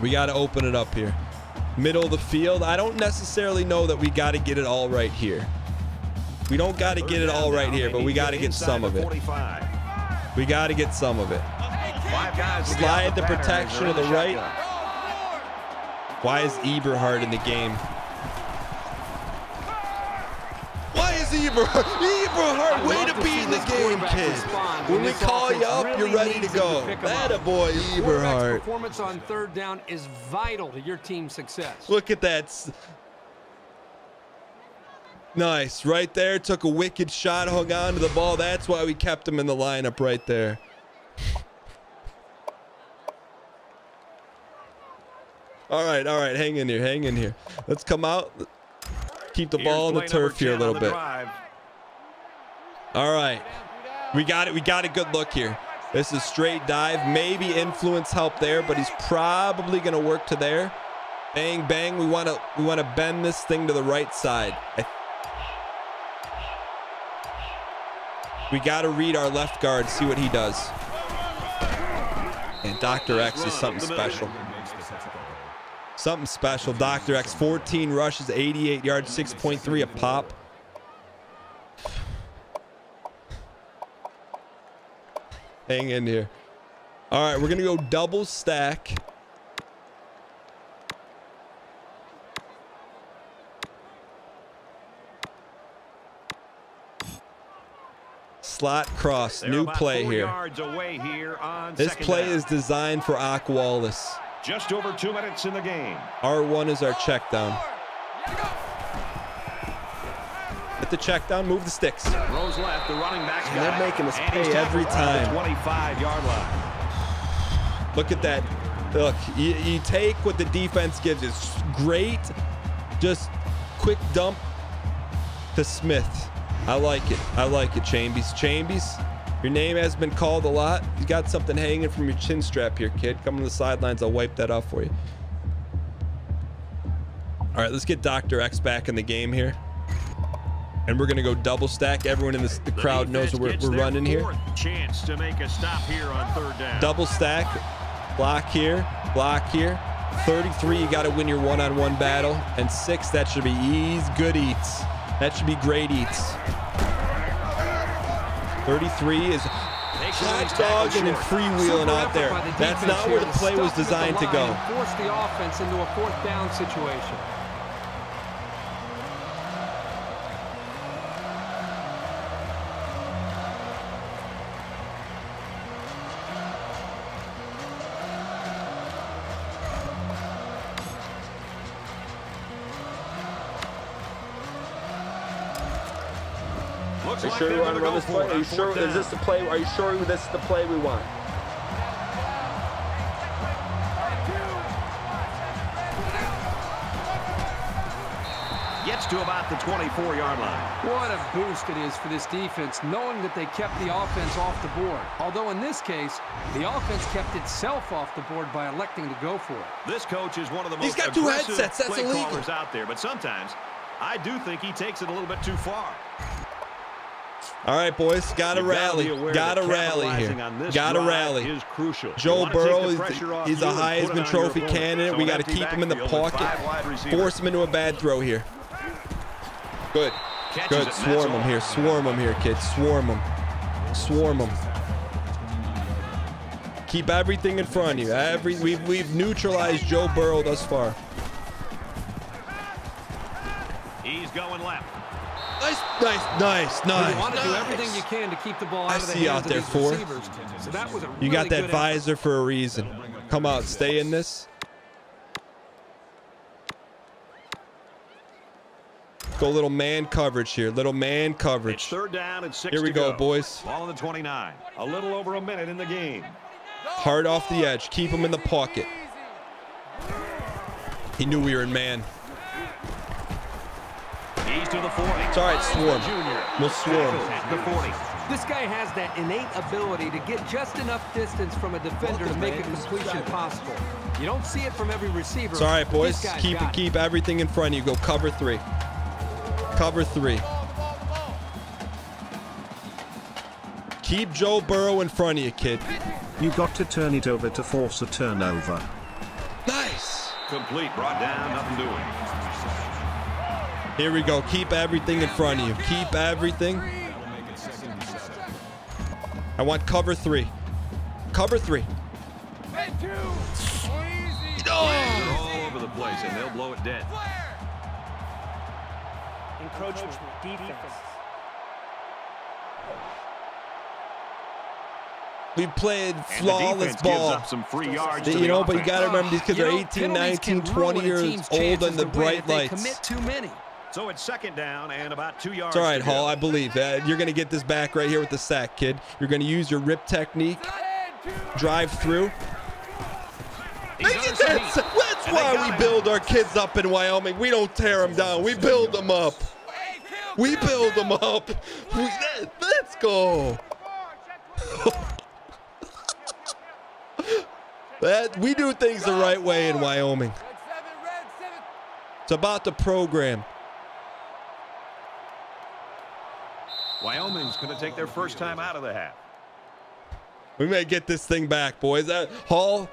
We got to open it up here. Middle of the field. I don't necessarily know that we got to get it all right here. We don't got to get it all right here, but we got to get some of it. We got to get some of it. Slide the protection to the right. Why is Eberhard in the game? Why is Eberhard? Eberhard, way to be in the game, kid. When we call you up, you're ready to go. That a boy, Eberhard. Performance on 3rd down is vital to your team's success. Look at that. Nice. Right there. Took a wicked shot, hung on to the ball. That's why we kept him in the lineup right there. All right. Hang in here. Let's come out. Keep the ball on the turf here a little bit. All right. We got it. We got a good look here. This is straight dive. Maybe influence help there, but he's probably going to work to there. Bang, bang. We want to bend this thing to the right side. We got to read our left guard, see what he does. And Dr. X is something special. Something special. Dr. X, 14 rushes, 88 yards, 6.3 a pop. Hang in here. All right, we're going to go double stack. Slot cross. New play here. This play is designed for Ak Wallace. Just over 2 minutes in the game. R1 is our check down. Get the check down, move the sticks. Throws left, the running back. And they're making us pay every time. 25-yard line. Look at that. Look, you take what the defense gives. It's great. Just quick dump to Smith. I like it. I like it, Chambies. Chambies, your name has been called a lot. You got something hanging from your chin strap here, kid. Come to the sidelines. I'll wipe that off for you. All right, let's get Dr. X back in the game here. And we're going to go double stack. Everyone in the crowd knows what we're running here. Chance to make a stop here on 3rd down. Double stack. Block here. Block here. 33, you got to win your one-on-one battle. And 6, that should be good eats. That should be great eats. 33 is hot dogging and freewheeling out there. That's not where the play was designed to go. Force the offense into a 4th down situation. Are you sure you want to run this play? Are you sure? Is this the play? Are you sure this is the play we want? Gets to about the 24-yard line. What a boost it is for this defense, knowing that they kept the offense off the board. Although in this case, the offense kept itself off the board by electing to go for it. This coach is one of the most He's got 2 headsets. That's illegal. Callers out there, but sometimes I do think he takes it a little bit too far. All right, boys, gotta rally here. Gotta rally. Is crucial. Joe Burrow is a Heisman Trophy candidate. We got to keep him in the pocket. Force him into a bad throw here. Good. Good. Swarm him here. Swarm him here, kids. Swarm him. Swarm him. Keep everything in front of you. We've neutralized Joe Burrow thus far. going left. Nice. You want to do everything you can to keep the ball out of the hands of these receivers. So that was a really you got that good visor effort. for a reason. Come out, stay in this. Go little man coverage here. Little man coverage. It's third down and 6 Here we to go, boys. Ball on the 29. A little over a minute in the game. Hard off the edge. Keep him in the pocket. He knew we were in man. He's to the 40. It's all right, swarm. We'll swarm. The 40. This guy has that innate ability to get just enough distance from a defender to make a completion possible. You don't see it from every receiver. It's all right, boys. Keep everything in front of you. Go cover 3. Cover 3. Keep Joe Burrow in front of you, kid. You got to turn it over to force a turnover. Nice. Complete. Brought down. Nothing doing. Here we go. Keep everything in front of you. Keep everything. I want cover 3. Cover 3. They're all over the place, and they'll blow it dead. Encroachment, defense. We played flawless ball. Up some free yards you know, but you got to remember these kids are 18, 19, 20 years old on the bright lights. Commit too many. So it's second down and about 2 yards. It's all right, Hall. I believe that you're going to get this back right here with the sack, kid. You're going to use your rip technique, drive through. That's why we build our kids up in Wyoming. We don't tear them down. We build them up. We build them up. Let's go. We do things the right way in Wyoming. It's about the program. Wyoming's going to take their first time out of the half. We may get this thing back, boys. Hall,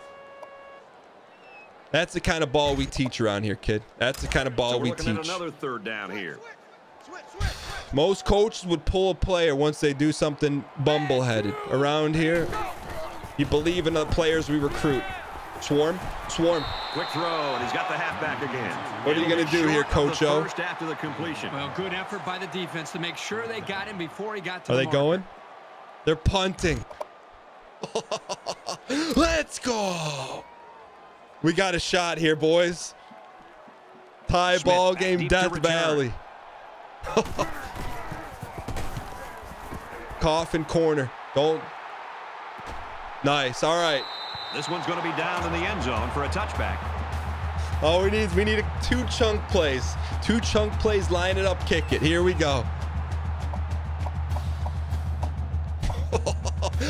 that's the kind of ball we teach around here, kid. That's the kind of ball we teach. At another third down here. Most coaches would pull a player once they do something bumbleheaded. Around here, you believe in the players we recruit. Swarm. Quick throw, and he's got the halfback again. What are you going to do here, Coach O? First after the completion. Well, good effort by the defense to make sure they got him before he got to the the marker. Going? They're punting. Let's go. We got a shot here, boys. Tie ball game, Death Valley. Coffin corner. Don't. Nice. All right. This one's going to be down in the end zone for a touchback. All we need 2 chunk plays. 2 chunk plays, line it up, kick it. Here we go.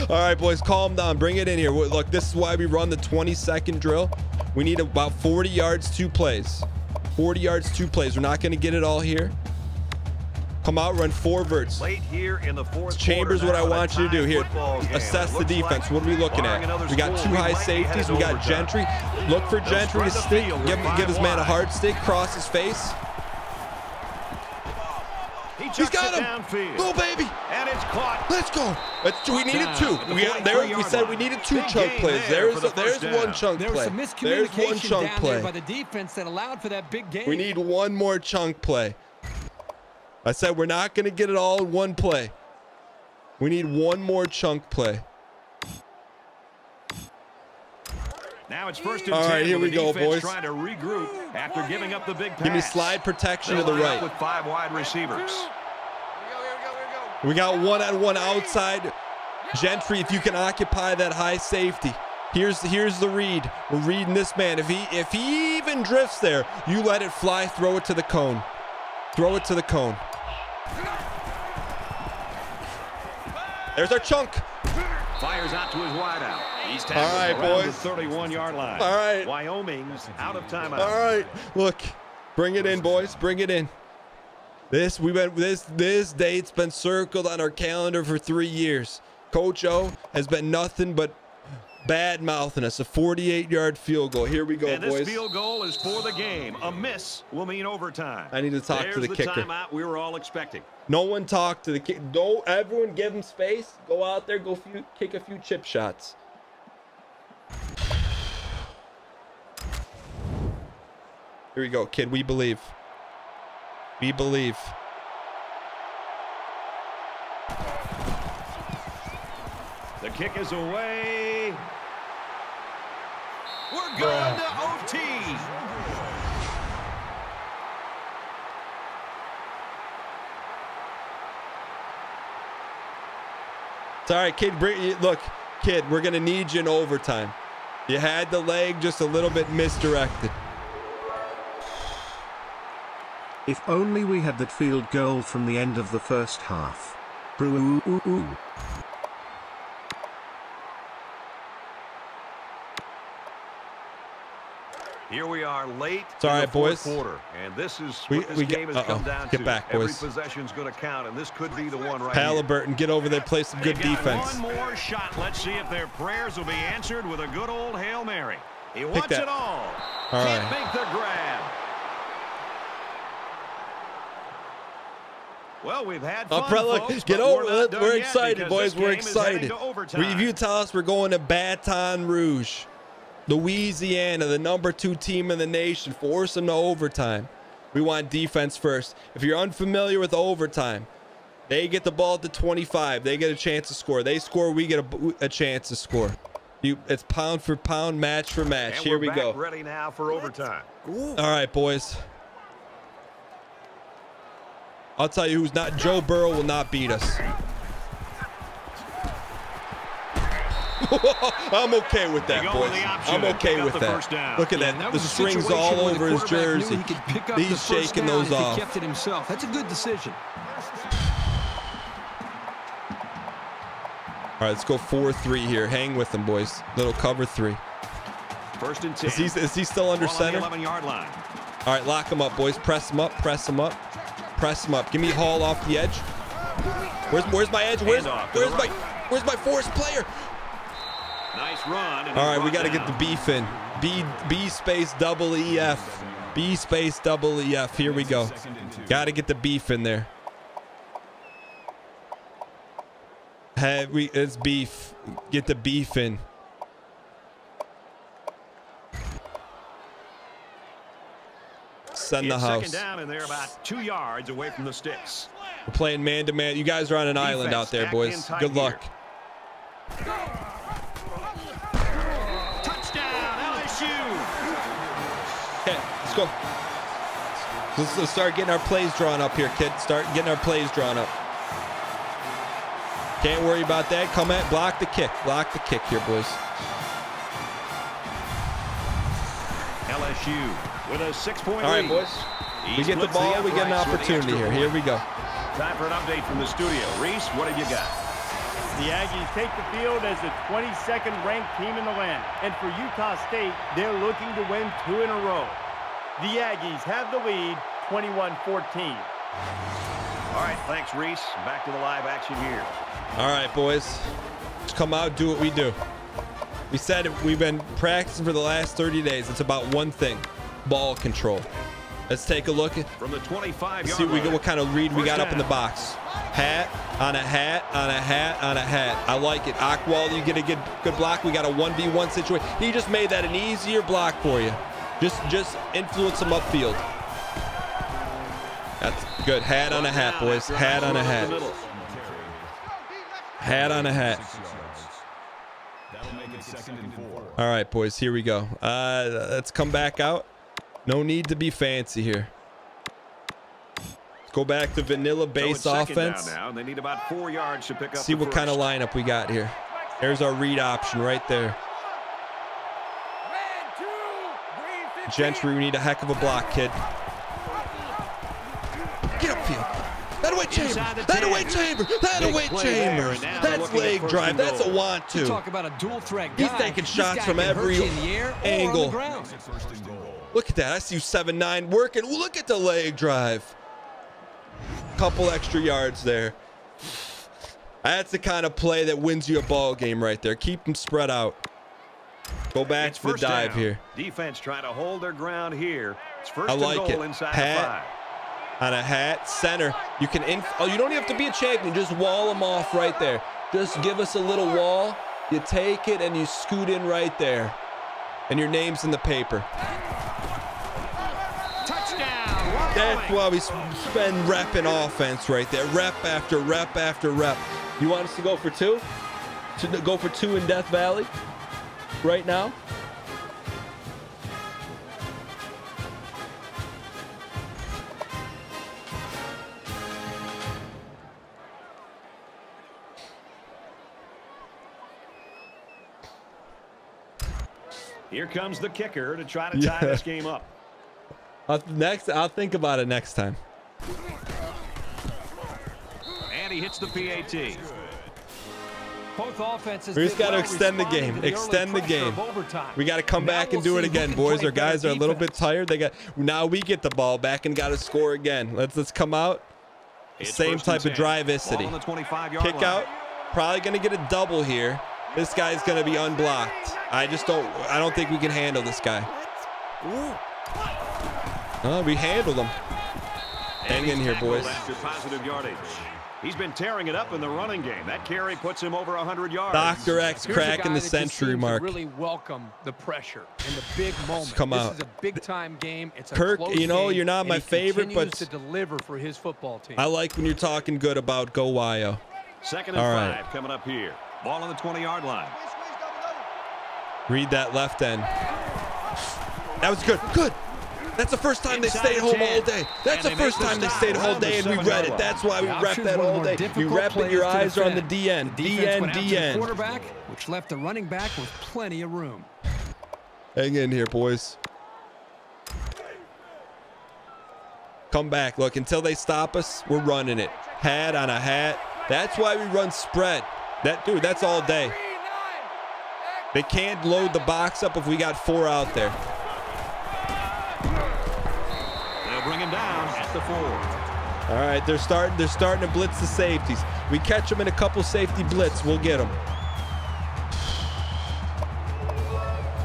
All right, boys, calm down. Bring it in here. Look, this is why we run the 20-second drill. We need about 40 yards, 2 plays. 40 yards, 2 plays. We're not going to get it all here. Come out, run 4 verts. Late here in the fourth Chambers, what I want you to do here. Assess the defense. What are we looking at? We got 2 high safeties. We got Gentry. Look for Gentry to stick. Give his man a hard stick. Cross his face. He's got him. Go, baby. And it's caught. Let's go. We needed 2. We said we needed 2 chunk plays. There's 1 chunk play. There was some miscommunication down there by the defense that allowed for that big gain. We need 1 more chunk play. I said we're not going to get it all in 1 play. We need 1 more chunk play. Now it's first and 10. All right, here we go, boys. Trying to regroup after giving up the big pass. Give me slide protection to the right. With 5 wide receivers. We got 1-on-1 outside. Gentry, if you can occupy that high safety. Here's the read. We're reading this man. If he even drifts there, you let it fly. Throw it to the cone. Throw it to the cone. There's our chunk. Fires out to his wideout. He's tackled all right, around boys. the 31-yard line. All right. Wyoming's out of timeout. All right. Look, bring it in, boys. Bring it in. This date's been circled on our calendar for 3 years. Coach O has been nothing but bad mouthing us. A 48-yard field goal. Here we go, and boys. This field goal is for the game. A miss will mean overtime. I need to talk to the kicker. There's the timeout we were all expecting. No one talk to the kicker. Don't everyone give him space. Go out there, kick a few chip shots. Here we go, kid. We believe. We believe. The kick is away. We're going to OT. It's all right, kid. Look, kid, we're going to need you in overtime. You had the leg just a little bit misdirected. If only we had that field goal from the end of the first half. Brew. Here we are late it's all right, boys. Quarter, and this is what this game has come down to. Get back, boys. Every possession's going to count, and this could be the one right Halliburton, here. get over there, play some good defense. One more shot. Let's see if their prayers will be answered with a good old Hail Mary. He wants it all. Can't make the grab. Well, we've had fun, folks, get over it. We're excited, boys. We're excited. Review tell us we're going to Baton Rouge, Louisiana, the #2 team in the nation. Force them to overtime. We want defense first. If you're unfamiliar with overtime, they get the ball at the 25. They get a chance to score. They score, we get a chance to score. It's pound for pound, match for match. And here we go. Ready now for overtime. All right, boys. I'll tell you who's not. Joe Burrow will not beat us. I'm okay with that, boys. I'm okay with that. Look at that. The strings all over his jersey. He's shaking those off. He kept it himself. That's a good decision. All right, let's go 4-3 here. Hang with them, boys. Little cover 3. First and 10. Is he still under center? 11-yard line. All right, lock him up, boys. Press him up. Press him up. Press him up. Give me Hall off the edge. Where's my edge? Where's my force player? Nice run. All right, we got to get the beef in. B space double EF. B space double EF. Here we go. Got to get the beef in there. It's beef. Get the beef in. Send the house. Second down, and they're about 2 yards away from the sticks. We're playing man-to-man. You guys are on an island out there, boys. Good luck. Touchdown, LSU. Okay, let's go. Let's start getting our plays drawn up here, kid. Start getting our plays drawn up. Can't worry about that. Come at, block the kick. Block the kick here, boys. LSU with a 6-point lead. All right, boys. We get the ball. We get an opportunity here. Here we go. Time for an update from the studio. Reese, what have you got? The Aggies take the field as the 22nd ranked team in the land. And for Utah State, they're looking to win 2 in a row. The Aggies have the lead, 21-14. All right, thanks, Reese. Back to the live action here. All right, boys. Just come out, do what we do. We said it, we've been practicing for the last 30 days. It's about one thing, ball control. Let's take a look at from the 25-yard line. See what kind of read we got up in the box. Hat on a hat on a hat on a hat. I like it. Ockwall, you get a good block. We got a 1v1 situation. He just made that an easier block for you. Just influence him upfield. That's good. Hat on a hat, boys. Hat on a hat. Hat on a hat. All right, boys. Here we go. Let's come back out. No need to be fancy here. Let's go back to vanilla base offense. Now. They need about 4 yards to pick up. See what kind of lineup we got here. There's our read option right there. Gentry, we need a heck of a block, kid. Get upfield. That away chamber. That away chamber. That away chamber. That's leg drive. That's a want to. Talk about a dual threat guy. He's taking shots from every angle. Look at that. I see you 7'9" working. Look at the leg drive. Couple extra yards there. That's the kind of play that wins you a ball game right there. Keep them spread out. Go back to the dive here. Defense trying to hold their ground here. It's first I like and goal it. Inside Hat on a hat, center. You can you don't even have to be a champion. Just wall them off right there. Just give us a little wall. You take it and you scoot in right there, and your name's in the paper. Touchdown! That's why we spend rep in offense right there. Rep after rep after rep. You want us to go for 2? To go for 2 in Death Valley right now? Here comes the kicker to try to tie this game up. I'll think about it next time. And he hits the PAT. Both offenses. We just got to extend the game. Extend the game. We got to come back and do it again, boys. Our guys are a little bit tired. Now we get the ball back and got to score again. Let's come out. Same type of drive-icity. Kick out. Probably going to get a double here. This guy's going to be unblocked. I don't think we can handle this guy. Oh, we handled him. Hang in here, boys. Positive yardage. He's been tearing it up in the running game. That carry puts him over 100 yards. Dr. X cracking the century mark. Really welcome the pressure in the big moment. Come out. This is a big-time game. It's a Kirk, close you know, game, you're not my favorite, but to deliver for his football team. I like when you're talking good about Go Wyo. 2nd and 5 coming up here. Ball on the 20-yard line. Read that left end. That was good. Good. That's the first time they stayed home all day. That's the first time they stayed all day, and we read it. That's why we rep that all day. You rep it, your eyes are on the DN. DN. Quarterback, which left the running back with plenty of room. Hang in here, boys. Come back. Look, until they stop us, we're running it. Hat on a hat. That's why we run spread. Dude, that's all day. They can't load the box up if we got 4 out there. They'll bring him down at the 4. All right, they're starting to blitz the safeties. We catch them in a couple safety blitz, we'll get them.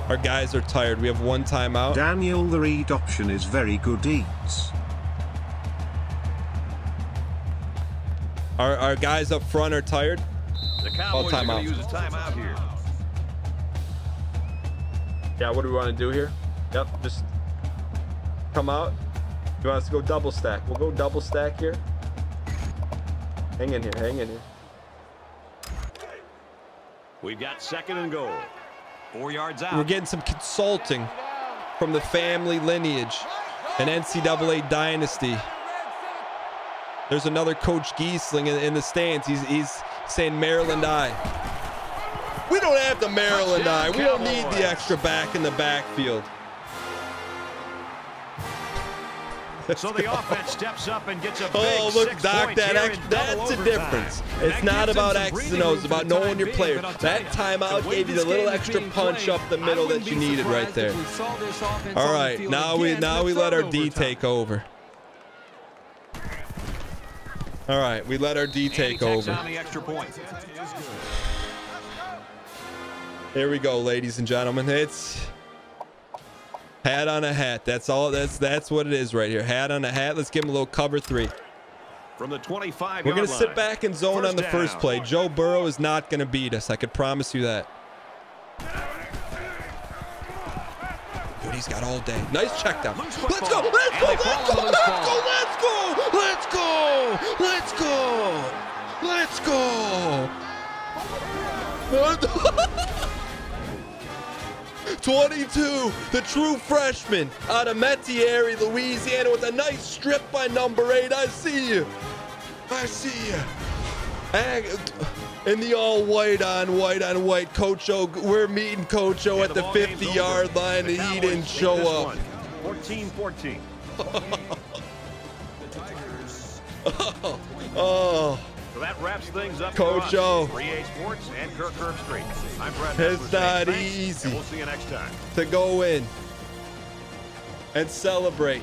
Our guys are tired. We have 1 timeout. Daniel, the read option is very good eats. Our guys up front are tired. The Cowboys are going to use a timeout here. Yeah, what do we want to do here? Yep, just come out. You want us to go double stack? We'll go double stack here. Hang in here. Hang in here. We've got 2nd and goal. 4 yards out. We're getting some consulting from the family lineage, an NCAA dynasty. There's another Coach Gheesling in the stands. He's saying Maryland Eye. We don't have the Maryland Eye. We don't need the extra back in the backfield. So the offense steps up and gets a big oh, look, Doc, that's the difference. It's not about X's and O's. It's about knowing your player. That timeout gave you the little extra punch up the middle that you needed right there. All right, now we let our D take over. All right, we let our D take over. Here we go, ladies and gentlemen. It's hat on a hat. That's all. That's what it is right here. Hat on a hat. Let's give him a little cover 3. From the 25-yard We're going to sit line. back and zone on the first play. Joe Burrow is not going to beat us. I could promise you that. Dude, he's got all day. Nice check down. Let's go. Let's go. Let's go. Let's go. Let's go. Let's go. Let's go. Let's go. 22, the true freshman out of Metairie, Louisiana, with a nice strip by number 8. I see you. I see you. In the all white on white. Coach O, we're meeting Coach O at the 50-yard line, and he didn't show up. 14-14. Oh. So that wraps things up. Coach O. 3A Sports and Kirk Herbstreit. I'm Brad. It's not easy. We'll see you next time. To go in and celebrate.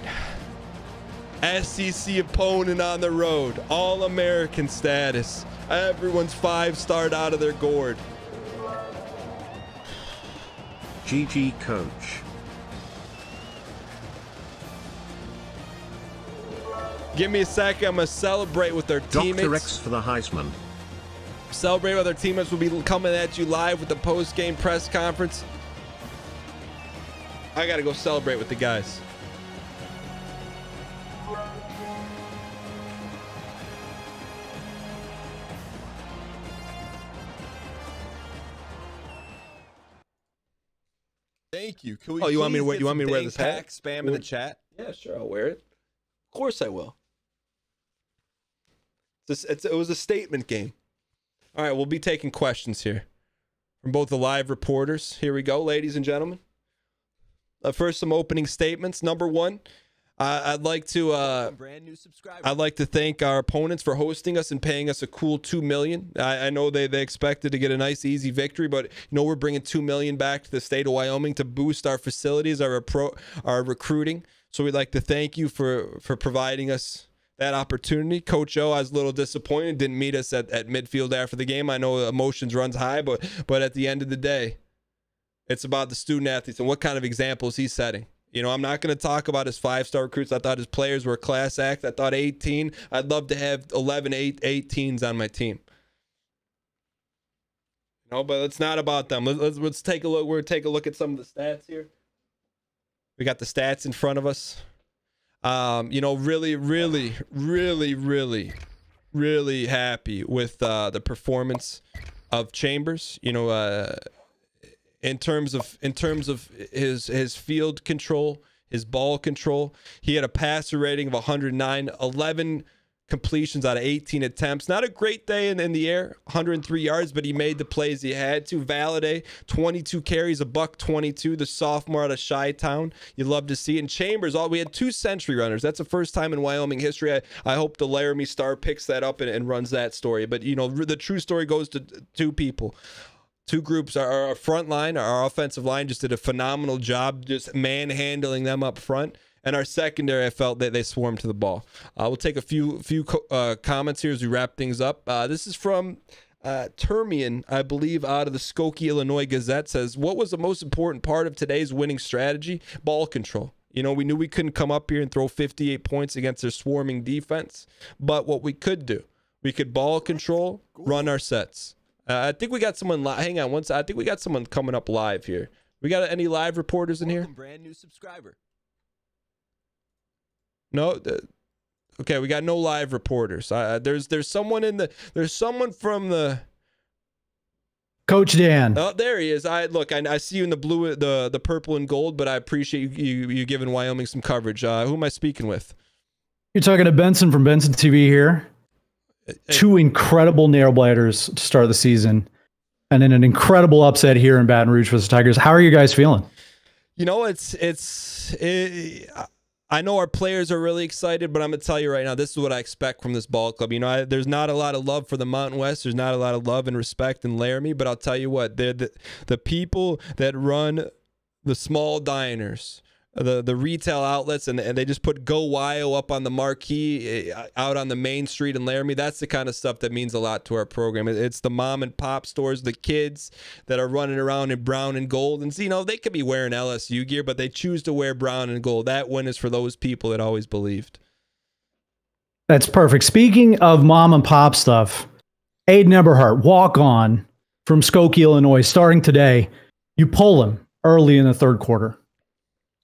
SEC opponent on the road. All-American status. Everyone's 5-starred out of their gourd. GG, Coach. Give me a second. I'm going to celebrate with our teammates. Dr. X for the Heisman. Celebrate with our teammates. We'll be coming at you live with the post-game press conference. I got to go celebrate with the guys. Thank you. Can we you want me to wear? You want me to wear this hat? Spam in the chat? Yeah, sure. I'll wear it. Of course I will. It was a statement game. All right, we'll be taking questions here from both the live reporters. Here we go, ladies and gentlemen. First, some opening statements. Number one, I'd like to thank our opponents for hosting us and paying us a cool $2 million. I know they expected to get a nice, easy victory, but we're bringing $2 million back to the state of Wyoming to boost our facilities, our recruiting. So we'd like to thank you for providing us that opportunity. Coach O, I was a little disappointed, didn't meet us at midfield after the game. I know emotions runs high, but at the end of the day, it's about the student athletes and what kind of examples he's setting. I'm not going to talk about his 5-star recruits. I thought his players were a class act. I thought 18. I'd love to have 18s on my team. But it's not about them. Let's take a look. We're going to take a look at some of the stats here. We got the stats in front of us. Really, really, really, really, really happy with the performance of Chambers. In terms of his field control, his ball control, he had a passer rating of 109, 11 completions out of 18 attempts. Not a great day in the air, 103 yards, but he made the plays he had to. Valaday, 22 carries, $122, the sophomore out of Chi-Town. You love to see it. And Chambers, we had 2 century runners. That's the first time in Wyoming history. I hope the Laramie Star picks that up and runs that story. But, the true story goes to 2 people. 2 groups. Our front line, our offensive line just did a phenomenal job just manhandling them up front. And our secondary, I felt that they swarmed to the ball. We'll take a few comments here as we wrap things up. This is from Termian, I believe, out of the Skokie, Illinois Gazette. Says, what was the most important part of today's winning strategy? Ball control. We knew we couldn't come up here and throw 58 points against their swarming defense. But what we could do, we could ball control, run our sets. I think we got someone hang on one second. I think we got someone coming up live here. We got any live reporters in here? Brand new subscriber. No. Okay, we got no live reporters. There's someone there's someone from the Coach Dan. Oh, there he is. I see you in the blue, the purple and gold, but I appreciate you giving Wyoming some coverage. Who am I speaking with? You're talking to Benson from Benson TV here. 2 incredible nail biters to start the season, and then an incredible upset here in Baton Rouge for the Tigers. How are you guys feeling? I know our players are really excited, but I'm going to tell you right now, this is what I expect from this ball club. There's not a lot of love for the Mountain West. There's not a lot of love and respect in Laramie, but I'll tell you what, they're the people that run the small diners, the retail outlets, and they just put Go Wyo up on the marquee out on the main street in Laramie. That's the kind of stuff that means a lot to our program. It's the mom and pop stores, the kids that are running around in brown and gold. And they could be wearing LSU gear, but they choose to wear brown and gold. That win is for those people that always believed. That's perfect. Speaking of mom and pop stuff, Aiden Eberhardt, walk on from Skokie, Illinois, starting today. You pull him early in the 3rd quarter.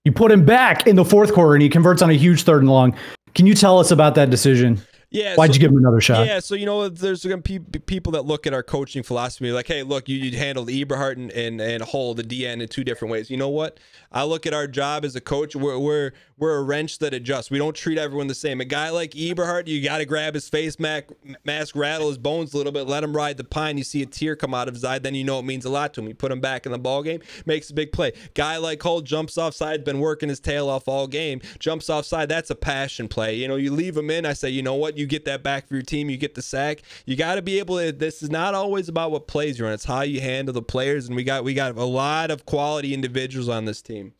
You put him back in the 4th quarter, and he converts on a huge 3rd and long. Can you tell us about that decision? Yeah. Why'd you give him another shot? Yeah, so, there's going to be people that look at our coaching philosophy like, hey, look, you handled Eberhardt and Hull, the DN, in 2 different ways. You know what? I look at our job as a coach. We're a wrench that adjusts. We don't treat everyone the same. A guy like Eberhardt, you got to grab his face mask, rattle his bones a little bit, let him ride the pine. You see a tear come out of his eye, then you know it means a lot to him. You put him back in the ball game, makes a big play. Guy like Hull jumps offside, been working his tail off all game, jumps offside. That's a passion play. You leave him in. I say, you know what? You get that back for your team. You get the sack. You got to be able to. This is not always about what plays you run. It's how you handle the players. And we got a lot of quality individuals on this team.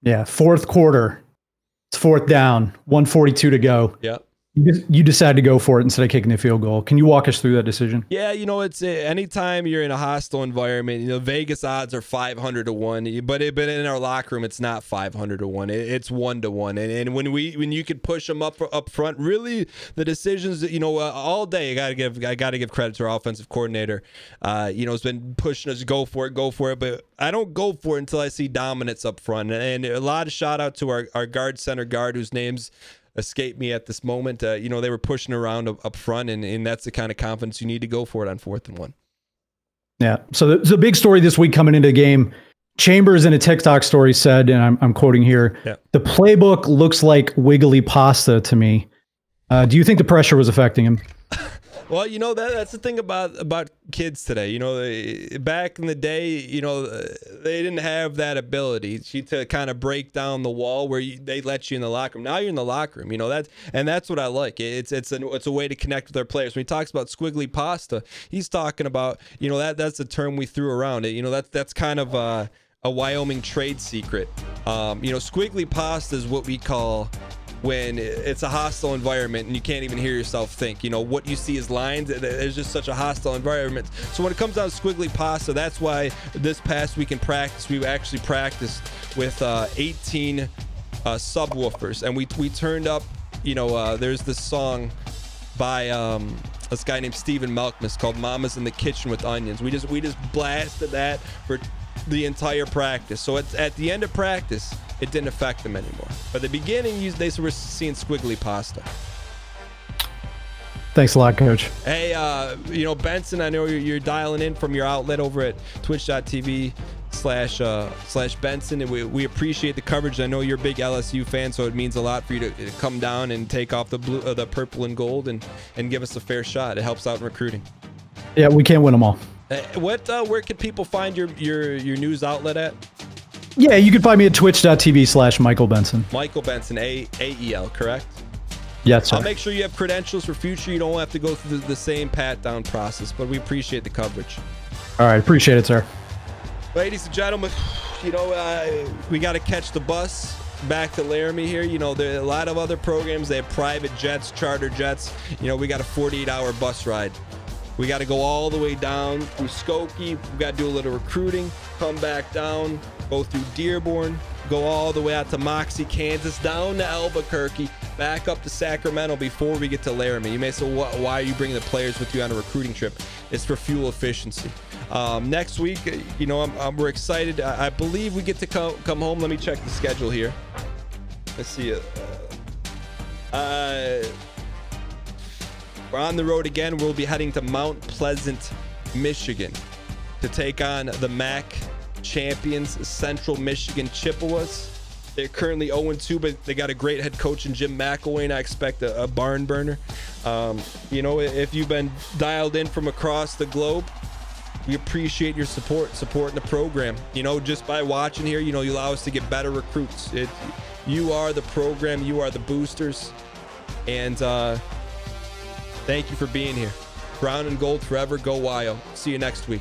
Yeah, 4th quarter. It's 4th down, 1:42 to go. Yep. You decide to go for it instead of kicking the field goal. Can you walk us through that decision? Yeah, it's anytime you're in a hostile environment, Vegas odds are 500 to 1, but in our locker room, it's not 500 to 1. It's 1 to 1. And when you could push them up front, really the decisions that, all day, I got to give credit to our offensive coordinator. Has been pushing us, go for it. But I don't go for it until I see dominance up front. And a lot of shout out to our center guard, whose name's escape me at this moment. They were pushing around up front, and that's the kind of confidence you need to go for it on 4th and 1. Yeah. So the big story this week coming into the game, Chambers in a TikTok story said, and I'm quoting here, the playbook looks like wiggly pasta to me. Do you think the pressure was affecting him? Well, you know, that's the thing about kids today. You know, back in the day, you know, they didn't have that ability to kind of break down the wall where they let you in the locker room. Now you're in the locker room, you know, that's what I like. It's a way to connect with our players. When he talks about squiggly pasta, he's talking about, you know, that's a term we threw around it. You know, that's kind of a Wyoming trade secret. You know, squiggly pasta is what we call when it's a hostile environment and you can't even hear yourself think. You know, what you see is lines. There's just such a hostile environment. So when it comes down to squiggly pasta, that's why this past week in practice, we actually practiced with 18 subwoofers. And we turned up, you know, there's this song by this guy named Stephen Malkmus called Mama's in the Kitchen with Onions. We just blasted that for the entire practice. So at the end of practice, it didn't affect them anymore. But at the beginning, they were seeing squiggly pasta. Thanks a lot, Coach. Hey, you know, Benson, I know you're dialing in from your outlet over at twitch.tv/Benson, and we appreciate the coverage. I know you're a big LSU fan, so it means a lot for you to come down and take off the purple and gold and give us a fair shot. It helps out in recruiting. Yeah, we can't win them all. Where can people find your news outlet at? Yeah, you can find me at twitch.tv/Michael Benson. Michael Benson, AEL, correct? Yes, sir. I'll make sure you have credentials for future. You don't have to go through the same pat-down process, but we appreciate the coverage. All right, appreciate it, sir. Ladies and gentlemen, you know, we got to catch the bus back to Laramie here. You know, there are a lot of other programs. They have private jets, charter jets. You know, we got a 48-hour bus ride. We got to go all the way down through Skokie. We got to do a little recruiting, come back down, go through Dearborn, go all the way out to Moxie, Kansas, down to Albuquerque, back up to Sacramento before we get to Laramie. You may say, why are you bringing the players with you on a recruiting trip? It's for fuel efficiency. Next week, you know, we're excited. I believe we get to come home. Let me check the schedule here. Let's see it. We're on the road again. We'll be heading to Mount Pleasant, Michigan to take on the MAC champions, Central Michigan Chippewas. They're currently 0-2, but they got a great head coach in Jim McElwain. I expect a barn burner. You know, if you've been dialed in from across the globe, we appreciate your supporting the program. You know, just by watching here, you know, you allow us to get better recruits. You are the program. You are the boosters. And thank you for being here. Brown and gold forever. Go Wyo. See you next week.